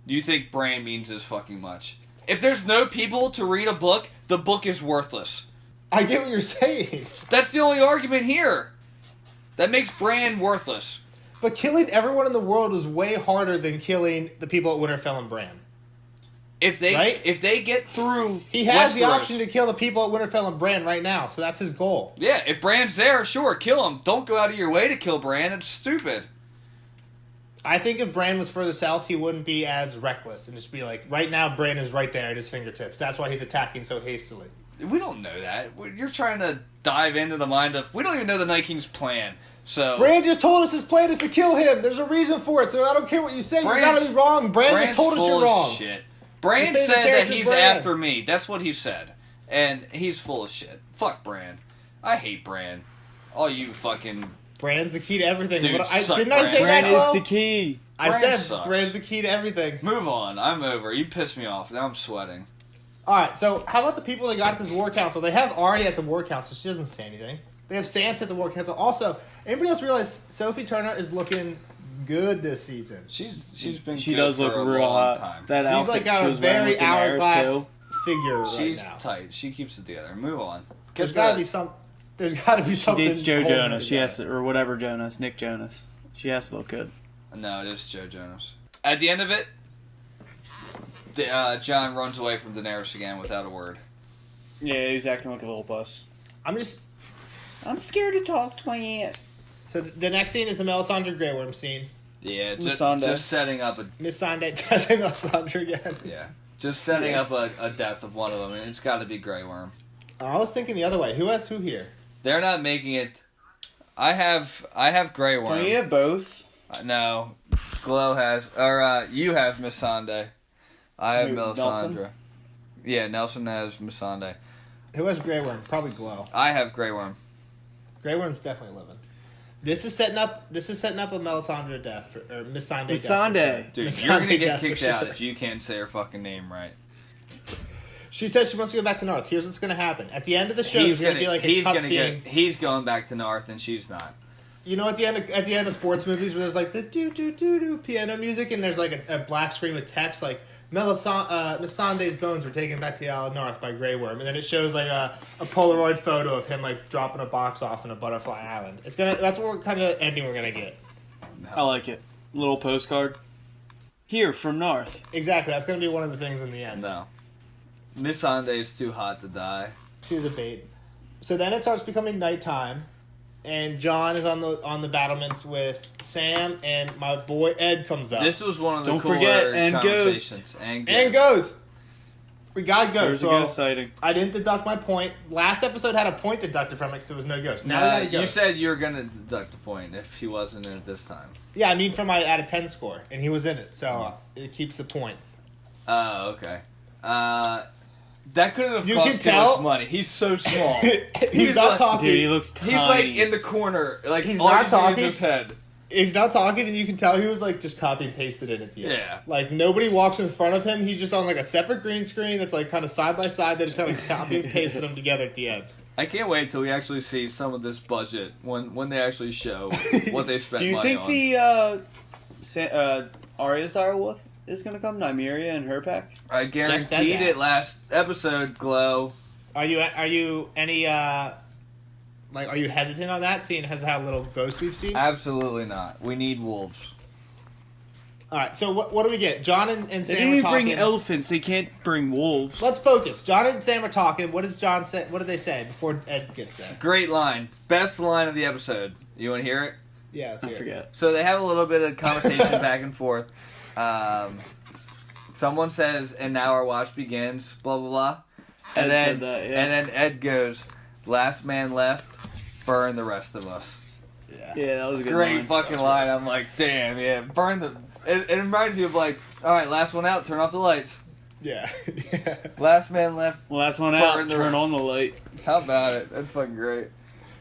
You think Bran means this fucking much. If there's no people to read a book, the book is worthless. I get what you're saying. That's the only argument here. That makes Bran worthless. But killing everyone in the world is way harder than killing the people at Winterfell and Bran. If they get through, he has the option to kill the people at Winterfell and Bran right now, so that's his goal. Yeah, if Bran's there, sure, kill him. Don't go out of your way to kill Bran. It's stupid. I think if Bran was further south, he wouldn't be as reckless and just be like, right now, Bran is right there at his fingertips. That's why he's attacking so hastily. We don't know that. You're trying to dive into the mind of... We don't even know the Night King's plan. So Bran just told us his plan is to kill him. There's a reason for it, so I don't care what you say. You gotta be wrong. Bran just told us you're wrong. Shit. Bran said that he's after me. That's what he said. And he's full of shit. Fuck Bran. I hate Bran. All you fucking... Bran's the key to everything. Dude, didn't I say Bran that, is the key. I said sucks. Bran's the key to everything. Move on. I'm over. You pissed me off. Now I'm sweating. Alright, so how about the people they got at this war council? They have Arya at the war council. She doesn't say anything. They have Sansa at the war council. Also, anybody else realize Sophie Turner is looking good this season? She's been She good does for look a real long hot. time. That She's outfit like got she a was wearing very with Daenerys, hourglass figure She's right now. tight. She keeps it together. Move on. There's got to be some. There's got to be something. She dates Joe holding her Jonas. She together. has to, or whatever Jonas, Nick Jonas. She has to look good. No, it is Joe Jonas. At the end of it, Jon runs away from Daenerys again without a word. Yeah, he was acting like a little puss. I'm scared to talk to my aunt. So the next scene is the Melisandre Grey Worm scene. Yeah, Missandei. just setting up a... Miss Sunday does Melisandre again. Yeah, just setting up a death of one of them, and it's got to be Grey Worm. I was thinking the other way. Who has who here? They're not making it... I have Grey Worm. Don't you have both? No. Glow has... Or, you have Missandei. I have Who, Melisandre. Nelson? Yeah, Nelson has Missandei. Who has Grey Worm? Probably Glow. I have Grey Worm. Grey Worm's definitely living. This is setting up a Melisandre death or Missandei death. Missandei. Dude, Missandei you're gonna get death for kicked sure. out if you can't say her fucking name right. She says she wants to go back to North. Here's what's going to happen. At the end of the show, there's going to be like a cutscene. He's going back to North and she's not. You know, at the end of sports movies where there's like the do do do do piano music and there's like a black screen with text like Missandei's bones were taken back to the Isle of North by Grey Worm, and then it shows like a Polaroid photo of him like dropping a box off in a butterfly island. That's what kind of ending we're gonna get. I like it. Little postcard. Here from North. Exactly. That's gonna be one of the things in the end. No. Missandei's too hot to die. She's a bait. So then it starts becoming nighttime, and John is on the battlements with Sam, and my boy Ed comes up. This was one of the Don't cooler forget, and conversations. And goes. We gotta go. There's a So ghost sighting. I didn't deduct my point. Last episode had a point deducted from it because there was no ghost. Now we got a You ghost. said you were gonna deduct a point if he wasn't in it this time. Yeah, I mean from my out of 10 score, and he was in it, so it keeps the point. Oh, okay. That couldn't have You cost can too tell- much money. He's so small. He's not like- talking. Dude, he looks tiny. He's like in the corner. Like He's all not you see talking. is his head. He's not talking, and you can tell he was like just copy and pasted it at the end. Yeah. Like nobody walks in front of him. He's just on like a separate green screen that's like kind of side by side. They just kind of copy and pasted them together at the end. I can't wait till we actually see some of this budget when they actually show what they spent Do you money think on. the Arya's direwolf is going to come? Nymeria and her pack? I said guaranteed that. it last episode, Glow. Are you any are you hesitant on that, seeing as how little ghost we've seen? Absolutely not. We need wolves. All right, so what do we get? John and They Sam didn't are even talking. bring elephants. They can't bring wolves. Let's focus. John and Sam are talking. What does John say? What did they say before Ed gets there? Great line. Best line of the episode. You want to hear it? Yeah, let's I hear it. forget. So they have a little bit of conversation back and forth. Someone says, "And now our watch begins." Blah blah blah. And Ed then said that, yeah. and then Ed goes, "Last man left. Burn the rest of us." Yeah, that was a good Great line. fucking line. I'm like, damn, yeah. Burn the. It reminds you of like, all right, last one out. Turn off the lights. Yeah. Last man left. Last one Burn out, the turn rest. on the light. How about it? That's fucking great.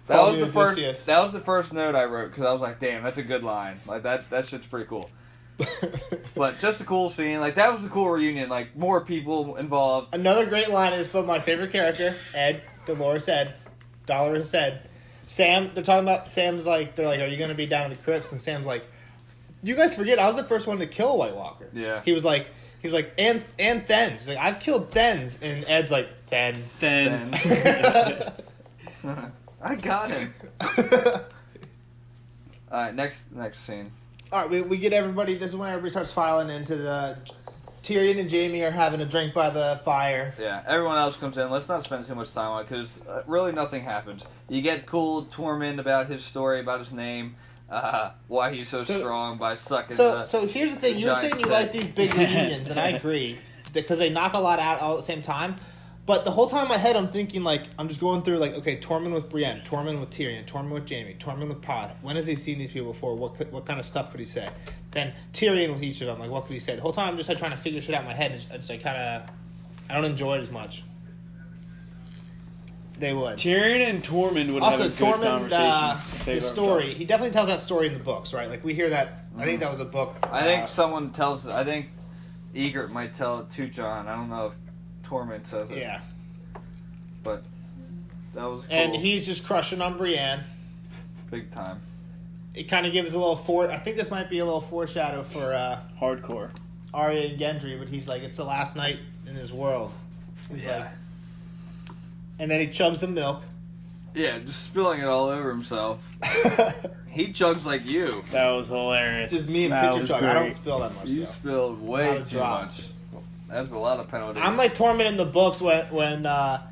That Call was me the first. Odysseus. That was the first note I wrote because I was like, damn, that's a good line. Like that shit's pretty cool. But just a cool scene. Like that was a cool reunion. Like more people involved. Another great line is from my favorite character, Ed, Dolores Ed. Sam, they're talking about, Sam's like, they're like, are you going to be down in the crypts? And Sam's like, you guys forget, I was the first one to kill a White Walker. Yeah. He's like, and Thens. He's like, I've killed Thens. And Ed's like, Then. Then. I got him. All right, next scene. All right, we get everybody, this is when everybody starts filing into the, Tyrion and Jaime are having a drink by the fire. Yeah, everyone else comes in. Let's not spend too much time on it because really nothing happens. You get cool Tormund about his story, about his name, why he's so strong by sucking. So here's the thing. the You're giant's saying you dick. like these big reunions, and I agree, because they knock a lot out all at the same time. But the whole time in my head, I'm thinking, like, I'm just going through, like, okay, Tormund with Brienne, Tormund with Tyrion, Tormund with Jaime, Tormund with Pod. When has he seen these people before? What kind of stuff could he say? Then Tyrion with each of them, like, what could he say? The whole time I'm just like trying to figure shit out in my head. I just like kind of, I don't enjoy it as much. They would. Tyrion and Tormund would Also, have a good Tormund, conversation. if they his were story, he definitely tells that story in the books, right? Like, we hear that, I think that was a book. I think someone tells. I think Egret might tell it to John. I don't know if Tormund says it. Yeah. But that was cool. And he's just crushing on Brienne. Big time. It kind of gives a little I think this might be a little foreshadow for Hardcore. Arya and Gendry, but he's like, it's the last night in his world. He's like, and then he chugs the milk. Yeah, just spilling it all over himself. He chugs like you. That was hilarious. Just me and That Pitcher was chug. I don't great. spill that much. You though. spilled Not way a too drop. much. That's a lot of penalty. I'm like Tormund in the books when Not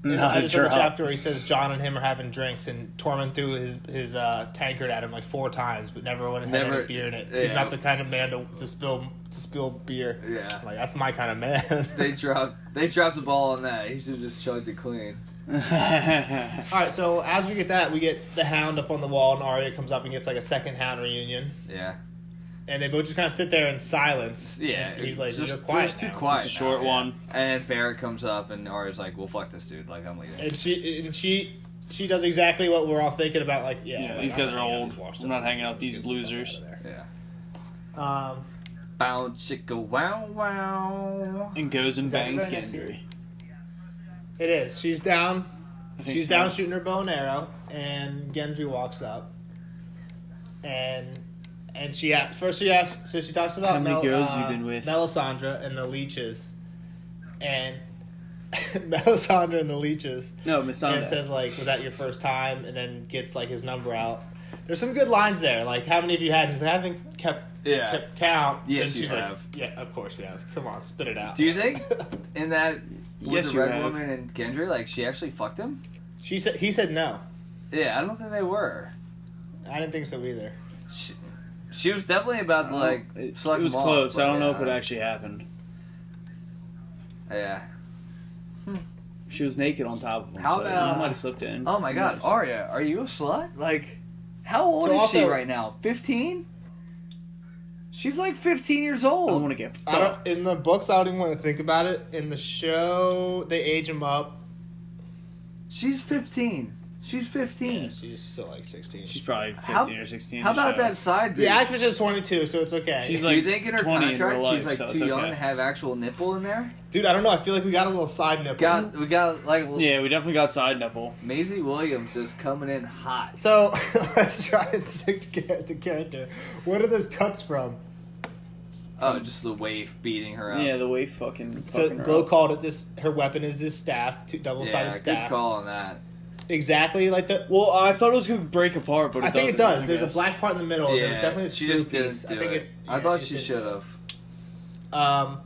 I a just read the drop. chapter where he says John and him are having drinks, and Tormund threw his tankard at him like 4 times, but never had any beer in it. He's yeah. not the kind of man to spill beer. Yeah. I'm like, that's my kind of man. They dropped the ball on that. He should have just chugged it clean. All right, so as we get that, we get the Hound up on the wall, and Arya comes up and gets like a second Hound reunion, Yeah. and they both just kind of sit there in silence. Yeah. and he's like, just, "You're quiet just too now." quiet. It's a short now, yeah. one. And Barrett comes up, and Arya's like, "Well, fuck this dude. Like, I'm leaving." And she she does exactly what we're all thinking about. Like, like, these guys I'm are not hanging out old. these washed I'm not up hanging out with dudes. these losers. Yeah. Bow chicka wow wow. And goes and Is that bangs right next to Gendry. It is. She's down. I think She's so. down shooting her bow and arrow, and Gendry walks up, and she asks. So she talks about How many girls you been with? Melisandre and the leeches, and Melisandre and the leeches. No, Miss And Sunday. it says like, "Was that your first time?" And then gets like his number out. There's some good lines there. Like, how many of you had? And he's like, I haven't kept count. Yes, and she's you like, have. Yeah, of course we have. Come on, spit it out. Do you think in that with Yes, the you red have. woman and Gendry, like she actually fucked him? He said no. Yeah, I don't think they were. I didn't think so either. She was definitely about to like. It suck was him off, close. but I don't know yeah. if it actually happened. Yeah. She was naked on top of him. How so about- he might have slipped in. Oh my God, Arya, are you a slut? Like, how old So is she also- right now? 15? She's like 15 years I don't old. want to get I don't. fucked. In the books, I don't even want to think about it. In the show, they age him up. She's 15. She's 15. Yeah, she's still like 16. She's probably 15 How- or 16. How in the about show. that side dude? The actress is 22, so it's okay. She's Do like you think in her 20 in contract real life, she's like so too it's young okay. to have actual nipple in there? Dude, I don't know. I feel like we got a little side nipple. We got like Yeah, we definitely got side nipple. Maisie Williams just coming in hot. So let's try and stick to the character. What are those cuts from? Oh, just the waif beating her up. Yeah, the way fucking. So fucking her Glow up. called it this. Her weapon is this staff, double-sided Yeah, good staff. call on that. Exactly like the. Well, I thought it was gonna break apart, but I think it doesn't, does. I There's a guess. black part in the middle. And there's definitely a she screw just didn't piece. do I think it. I yeah, thought just she didn't should do it. have.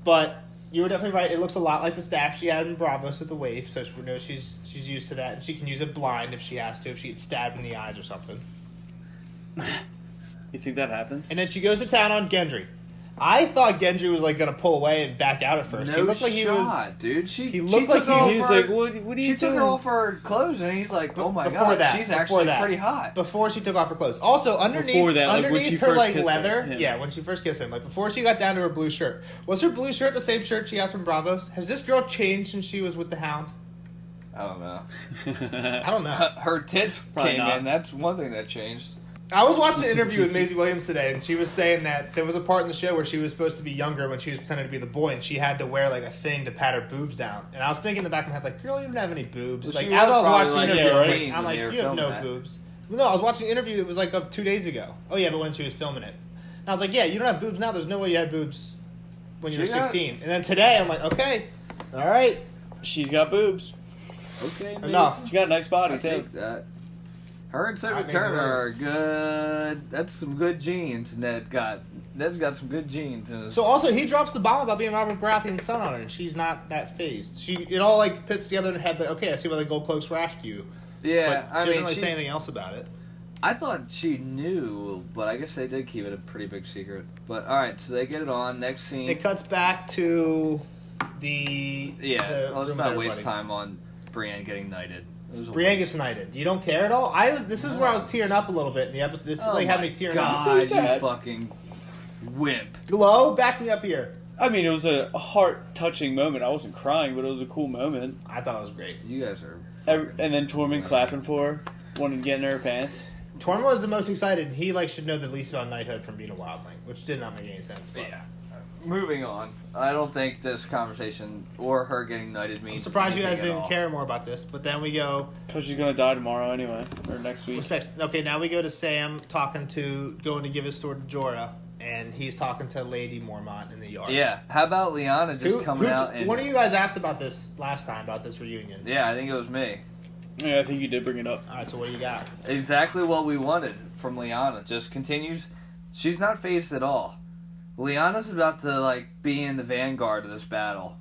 But you were definitely right. It looks a lot like the staff she had in Bravos with the waif, so we know she's used to that, and she can use it blind if she has to, if she gets stabbed in the eyes or something. You think that happens? And then she goes to town on Gendry. I thought Gendry was like gonna pull away and back out at first. No He looked like shot, he was. dude. he looked like took off He's her- like, what are you She took doing? off her clothes and he's like, "Oh my Before God, that, she's before actually that. pretty hot." Before she took off her clothes. Also, underneath, Before that, like, when underneath she her first like kissed leather, her, yeah, when she first kissed him, like before she got down to her blue shirt. Was her blue shirt the same shirt she has from Bravos? Has this girl changed since she was with the Hound? I don't know. I don't know. Her tits Probably came not. in. That's one thing that changed. I was watching an interview with Maisie Williams today, and she was saying that there was a part in the show where she was supposed to be younger when she was pretending to be the boy, and she had to wear like a thing to pat her boobs down. And I was thinking in the back of my head, like, girl, you don't have any boobs. Well, like she as I was was watching probably, the like, interview, 16 I'm when like, they were you have no filming that. boobs. No, I was watching an interview that was like 2 days ago. Oh yeah, but when she was filming it, and I was like, yeah, you don't have boobs now. There's no way you had boobs when you were She got- 16. And then today, I'm like, okay, all right, She's got boobs. Okay, enough. She got a nice body I too. take that. Her and Sophie Alright, Maisie Turner are Williams. good. That's some good genes, and that's got some good genes. In his, So also, he drops the bomb about being Robert Baratheon's son on her, and she's not that phased. It all like fits together in her head. Like, okay, I see why the gold cloaks were after you. yeah, But I she doesn't mean, really say anything else about it. I thought she knew, but I guess they did keep it a pretty big secret. But all right, so they get it on. Next scene. It cuts back to the Yeah, the let's room not with waste everybody. time on Brienne getting knighted. It was a Brienne waste. gets knighted. You don't care at all. This is where I was tearing up a little bit in the episode. This Oh like had my me tearing God, up. So sad. you fucking wimp. Glow, back me up here. I mean, it was a heart-touching moment. I wasn't crying, but it was a cool moment. I thought it was great. You guys are. And then Tormund clapping for her, wanting to get in her pants. Tormund was the most excited. He like should know the least about knighthood from being a wildling, which did not make any sense. But Yeah. Moving on. I don't think this conversation or her getting knighted means. I'm surprised you guys anything at didn't all. care more about this. But then we go. Because she's going to die tomorrow anyway, or next week. What's next? Okay, now we go to Sam going to give his sword to Jorah, and he's talking to Lady Mormont in the yard. Yeah. How about Lyanna just coming out and? One of you guys asked about this last time about this reunion. Yeah, I think it was me. Yeah, I think you did bring it up. All right, so what do you got? Exactly what we wanted from Lyanna. Just continues. She's not phased at all. Lyanna's about to like be in the vanguard of this battle,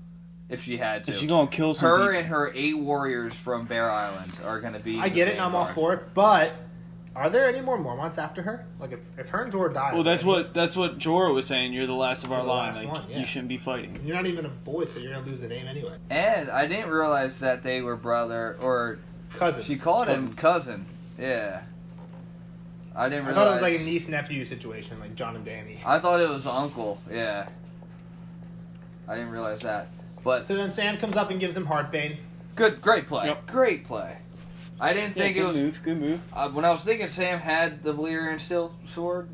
if she had to. And she's going to kill some Her people. and her 8 warriors from Bear Island are going to be. I get it, and I'm all for it. But are there any more Mormonts after her? Like if her and Jorah die, Well, that's what Jorah was saying. You're the last of our You're the line. last Like, one, yeah. you shouldn't be fighting. you're not even a boy, so you're gonna lose the name anyway. And I didn't realize that they were brother, or Cousins. she called him Cousins. cousin. Yeah. I didn't I realize. thought it was like a niece nephew situation, like John and Danny. I thought it was uncle. Yeah. I didn't realize that. But So then Sam comes up and gives him heartbane. great play. Yep. Great play. I didn't think it was... Good move. When I was thinking Sam had the Valyrian steel sword,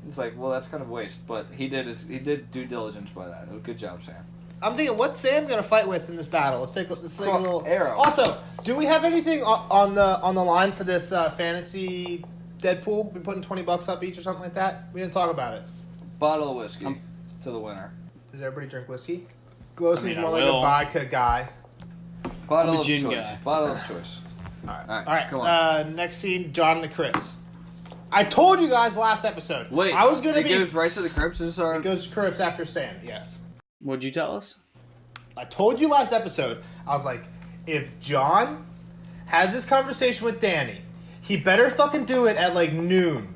it's like, well, that's kind of waste. But he did due diligence by that. Good job, Sam. I'm thinking, what's Sam gonna fight with in this battle? Let's take a little arrow. Also, do we have anything on the line for this fantasy Deadpool? We putting $20 up each or something like that. We didn't talk about it. Bottle of whiskey to the winner. Does everybody drink whiskey? Glow seems more I like will. a vodka guy. Bottle I'm a of gin choice. guy. Bottle of choice. All right. All right, come on. Next scene, John and the Crips. I told you guys last episode. Wait, I was gonna it goes right to the Crips? It goes to Crips after Sam, yes. What'd you tell us? I told you last episode, I was like, if John has this conversation with Danny, he better fucking do it at like noon.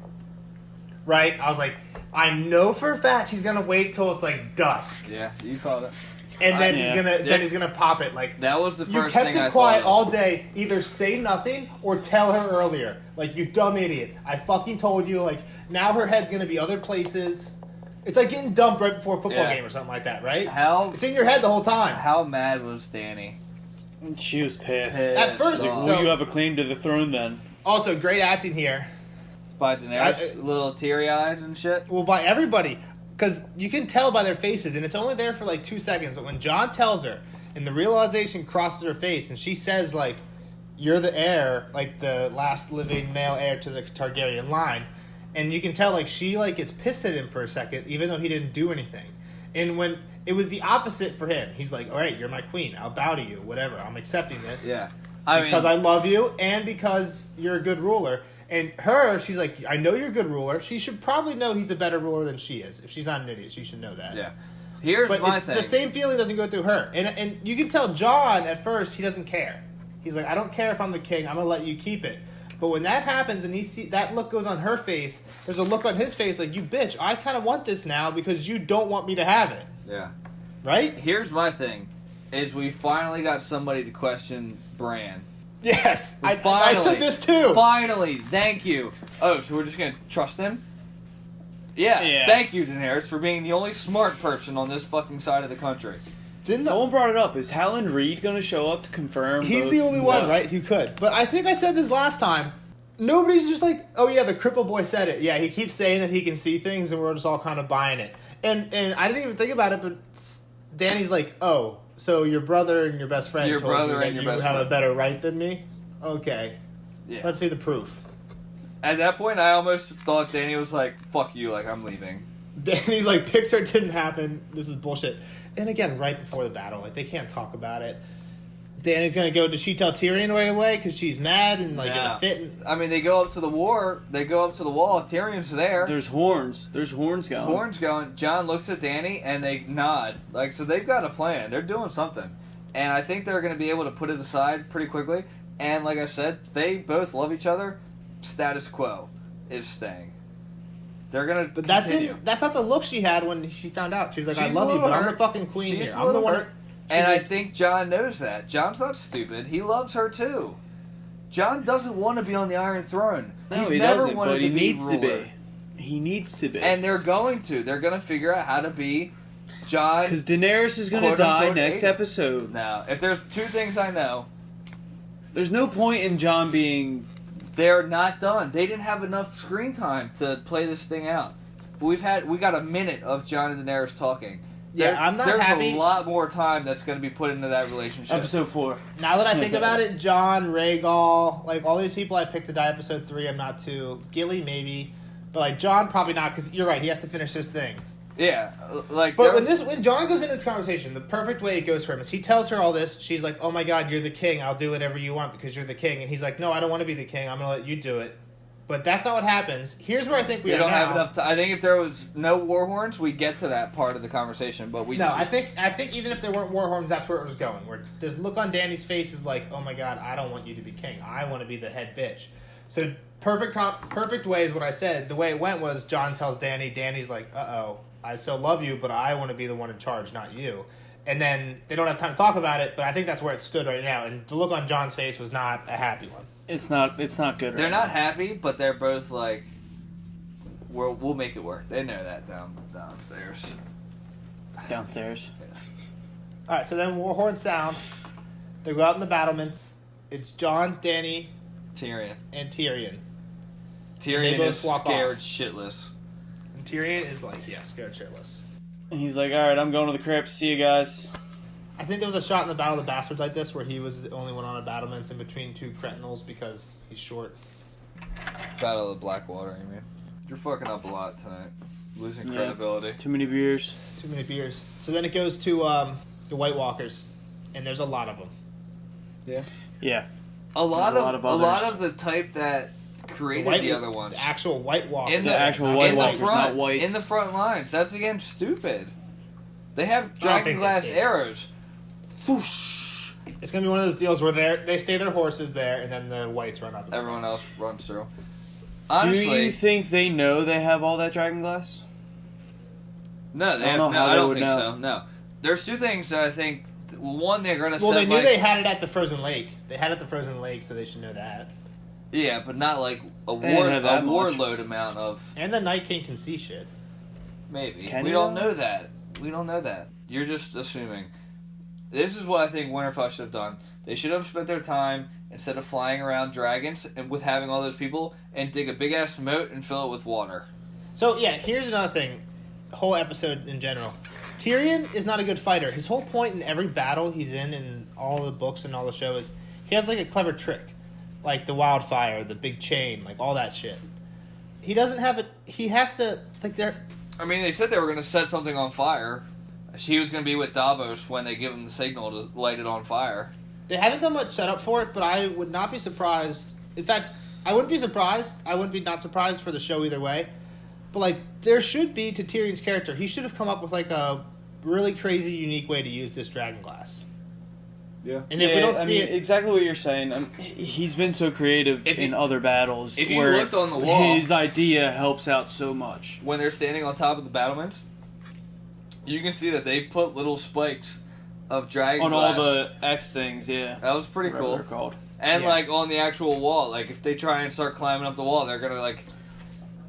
Right? I was like, I know for a fact he's gonna wait till it's like dusk. Yeah, you called it. And then Yeah. he's gonna pop it. Like, That was the you first kept thing I it quiet thought all of. day. Either say nothing or tell her earlier. Like, you dumb idiot. I fucking told you. Like, now her head's gonna be other places. It's like getting dumped right before a football Yeah. game or something like that, right? How It's in your head the whole time. how mad was Danny? She was pissed. At first, Pissed off. so- Will you have a claim to the throne then? Also, great acting here. By Daenerys, little teary eyes and shit. Well, by everybody. Because you can tell by their faces, and it's only there for like 2 seconds. But when John tells her, and the realization crosses her face, and she says, like, you're the heir, like the last living male heir to the Targaryen line. And you can tell, like, she, like, gets pissed at him for a second, even though he didn't do anything. And when it was the opposite for him, he's like, all right, you're my queen. I'll bow to you. Whatever. I'm accepting this. Yeah. Because I love you, and because you're a good ruler. And her, she's like, I know you're a good ruler. She should probably know he's a better ruler than she is. If she's not an idiot, she should know that. Yeah. Here's But my thing. the same feeling doesn't go through her. And you can tell John, at first, he doesn't care. He's like, I don't care if I'm the king. I'm going to let you keep it. But when that happens and that look goes on her face, there's a look on his face like, you bitch, I kind of want this now because you don't want me to have it. Yeah. Right? Here's my thing, is we finally got somebody to question Bran. Yes. I Finally. said this too. Finally, thank you. Oh, so we're just gonna trust him? Yeah. Yeah. Thank you, Daenerys, for being the only smart person on this fucking side of the country. Someone brought it up. Is Helen Reed going to show up to confirm? He's both? the only one, No. right, who could. But I think I said this last time. Nobody's just like, oh yeah, the cripple boy said it. Yeah, he keeps saying that he can see things, and we're just all kind of buying it. And I didn't even think about it, but Danny's like, oh, so your brother and your best friend Your told brother you that and your you best have friend. a better right than me? Okay. Yeah. Let's see the proof. At that point, I almost thought Danny was like, fuck you, like, I'm leaving. Danny's like, Pixar didn't happen. This is bullshit. And again, right before the battle, like, they can't talk about it. Danny's gonna go. Does she tell Tyrion right away because she's mad and like in a fit? And, I mean, they go up to the war. They go up to the wall. Tyrion's there. There's horns. There's horns going. Horns going. John looks at Danny and they nod. Like, so they've got a plan. They're doing something. And I think they're going to be able to put it aside pretty quickly. And like I said, they both love each other. Status quo is staying. They're going to But that's not the look she had when she found out. She was like, I She's a love you, little but I'm the hurt. fucking queen She's here. a I'm the little one. hurt. And She's I like- think John knows that. John's not stupid. He loves her too. John doesn't want to be on the Iron Throne. No, He's he never doesn't, wanted but he to be needs to ruler. be. He needs to be. And they're going to. They're going to figure out how to be John. Because Daenerys is going to quote, die unquote, next eight. episode. Now, if there's two things I know, There's no point in John being... they're not done. They didn't have enough screen time to play this thing out. We got a minute of John and Daenerys talking. Yeah, I'm not there's happy. a lot more time that's going to be put into that relationship. Episode 4. Now that I think about it, John, Rhaegal, like all these people I picked to die episode 3, I'm not too. Gilly, maybe. But like John, probably not, because you're right, he has to finish this thing. Yeah, like. But when John goes into this conversation, the perfect way it goes for him is he tells her all this. She's like, oh my god, you're the king. I'll do whatever you want because you're the king. And he's like, no, I don't want to be the king. I'm going to let you do it. But that's not what happens. Here's where I think we we are don't now. have enough time. I think if there was no war horns, we'd get to that part of the conversation. But we No, I think even if there weren't war horns, that's where it was going. Where this look on Danny's face is like, oh my god, I don't want you to be king. I want to be the head bitch. So perfect way is what I said. The way it went was John tells Danny. Danny's like, uh-oh, I still love you, but I want to be the one in charge, not you. And then they don't have time to talk about it, but I think that's where it stood right now. And the look on John's face was not a happy one. It's not good. They're right not now. happy, but they're both like, we'll make it work. They know that downstairs. Downstairs. All right, so then war horns sound. They go out in the battlements. It's John, Danny, Tyrion. and Tyrion. Tyrion both is swap scared off. shitless. And Tyrion is like, yeah, scared shitless. And he's like, all right, I'm going to the crypt. See you guys. I think there was a shot in the Battle of the Bastards like this where he was the only one on a battlements in between two Cretinals because he's short. Battle of the Blackwater, you mean? You're fucking up a lot tonight. Losing Yeah. credibility. Too many beers. Too many beers. So then it goes to the White Walkers, and there's a lot of them. Yeah. Yeah. A lot There's a of lot of the type that created the other ones. The actual White Walkers. In The actual White in Walkers, the front, not whites. in the front lines. That's again stupid. They have don't think dragonglass they did. arrows. Whoosh. It's gonna be one of those deals where they stay their horses there, and then the whites run up. Everyone else runs through. Do Honestly, you think they know they have all that dragon glass? no, they I don't have, know no, how I they don't would think know. so. No, there's two things that I think. Well, one, they're gonna. Well, set, they knew like, they had it at the frozen lake. They had it at the frozen lake, so they should know that. Yeah, but not like a They didn't have that much. warlord amount of. And the Night King can see shit. Maybe. Can We you don't know? know that. We don't know that. You're just assuming. This is what I think Winterfell should have done. They should have spent their time, instead of flying around dragons and with having all those people, and dig a big ass moat and fill it with water. So yeah, here's another thing. Whole episode in general. Tyrion is not a good fighter. His whole point in every battle he's in all the books and all the show is he has like a clever trick, like the wildfire, the big chain, like all that shit. He doesn't have it. He has to like there. I mean, they said they were going to set something on fire. He was going to be with Davos when they give him the signal to light it on fire. They haven't done much setup for it, but I would not be surprised. In fact, I wouldn't be surprised. I wouldn't be not surprised for the show either way. But like, there should be to Tyrion's character. He should have come up with like a really crazy, unique way to use this dragon glass. Yeah. And if we don't I see mean, it, exactly what you're saying. He's been so creative If in you- other battles if you where looked on the wall- his idea helps out so much. When they're standing on top of the battlements, you can see that they put little spikes of dragon On glass. all the X things, yeah. That was pretty Whatever cool. they're called. And Yeah. like on the actual wall, like if they try and start climbing up the wall, they're gonna like.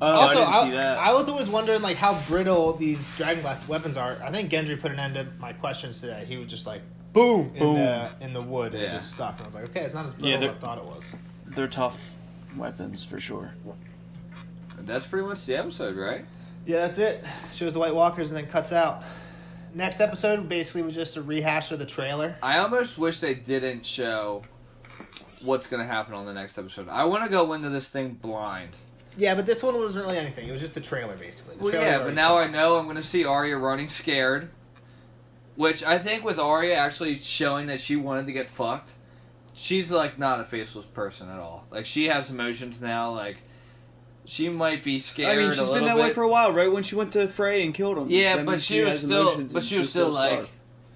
Oh, also, I didn't see that. I was always wondering like how brittle these dragon glass weapons are. I think Gendry put an end to my questions today. He was just like, boom, Boom. in the wood and Yeah. just stuck. And I was like, okay, it's not as brittle Yeah, as I thought it was. They're tough weapons for sure. That's pretty much the episode, right? Yeah, that's it. Shows the White Walkers and then cuts out. Next episode basically was just a rehash of the trailer. I almost wish they didn't show what's gonna happen on the next episode. I want to go into this thing blind. Yeah, but this one wasn't really anything. It was just the trailer, basically. The Well, trailer yeah, already but now shot. I know I'm gonna see Arya running scared. Which I think with Arya actually showing that she wanted to get fucked, she's like not a faceless person at all. Like she has emotions now. Like she might be scared. I mean, she's a been little that bit. way for a while, right? When she went to Frey and killed him. Yeah, That but means she was has still. emotions But and she was still like, scarred.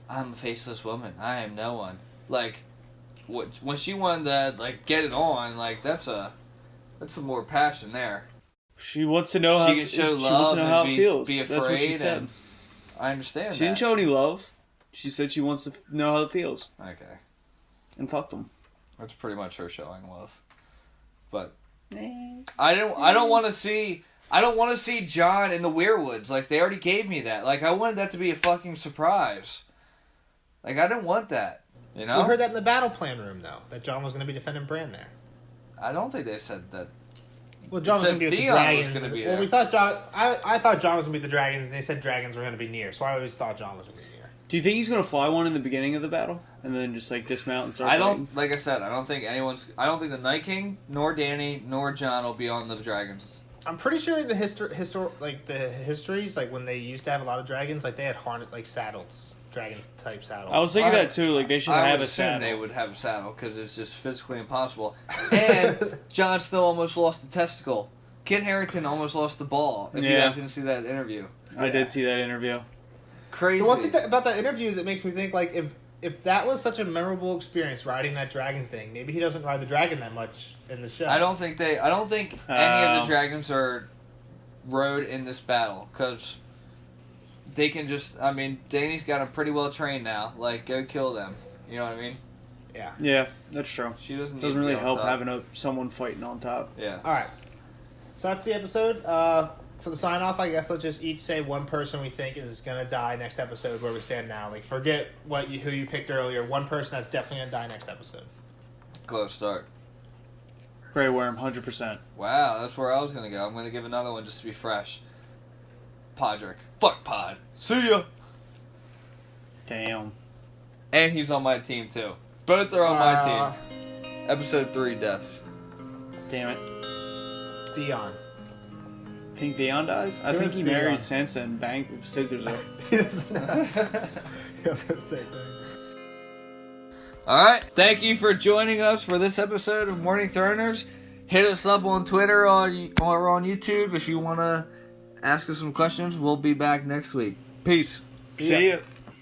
I'm a faceless woman. I am no one. Like, when she wanted to like get it on, like that's some more passion there. She wants to know how. She can show she wants love to know and how be- it feels. be That's what she afraid said. and- I understand. She that. didn't show any love. She said she wants to know how it feels Okay, and fuck them. that's pretty much her showing love. But I don't want to see. I don't want to see Jon in the Weirwoods. Like they already gave me that. Like I wanted that to be a fucking surprise. Like I didn't want that. You know. We heard that in the battle plan room, though, that Jon was going to be defending Bran there. I don't think they said that. Well, Jon was Said going to be with the Theon was dragons. gonna be Well, there. we thought Jon. I thought Jon was going to be the dragons, and they said dragons were going to be near. So I always thought Jon was going to be near. Do you think he's gonna fly one in the beginning of the battle and then just like dismount and start? I fighting? don't. Like I said, I don't think the Night King, nor Dany, nor Jon will be on the dragons. I'm pretty sure the histories, like when they used to have a lot of dragons, like they had saddles, dragon type saddles. I was thinking that too. Like they should I have would a assume saddle. they would have a saddle because it's just physically impossible. And Jon Snow almost lost a testicle. Kit Harington almost lost the ball. If you Yeah. guys didn't see that interview, I did see that interview. crazy. The one thing about that interview is it makes me think like if that was such a memorable experience riding that dragon thing, maybe he doesn't ride the dragon that much in the show. I don't think any of the dragons are rode in this battle because they can just. I mean, Dany's got them pretty well trained now. Like, go kill them. You know what I mean? Yeah. Yeah, that's true. She doesn't. Doesn't need to really be on help top. having someone fighting on top. Yeah. All right. So that's the episode. For the sign off, I guess let's just each say one person we think is gonna die next episode. Where we stand now, like forget who you picked earlier. One person that's definitely gonna die next episode. Close start. Grey Worm, 100%. Wow, that's where I was going to go. I'm going to give another one just to be fresh. Podrick. Fuck Pod. See ya. Damn. And he's on my team, too. Both are on my team. Episode 3 deaths. Damn it. Theon. Think Theon dies? I Who think is he Theon? marries Sansa and bang scissors her. He doesn't know. He was gonna say thing. Alright, thank you for joining us for this episode of Morning Throners. Hit us up on Twitter or on YouTube if you want to ask us some questions. We'll be back next week. Peace. See ya.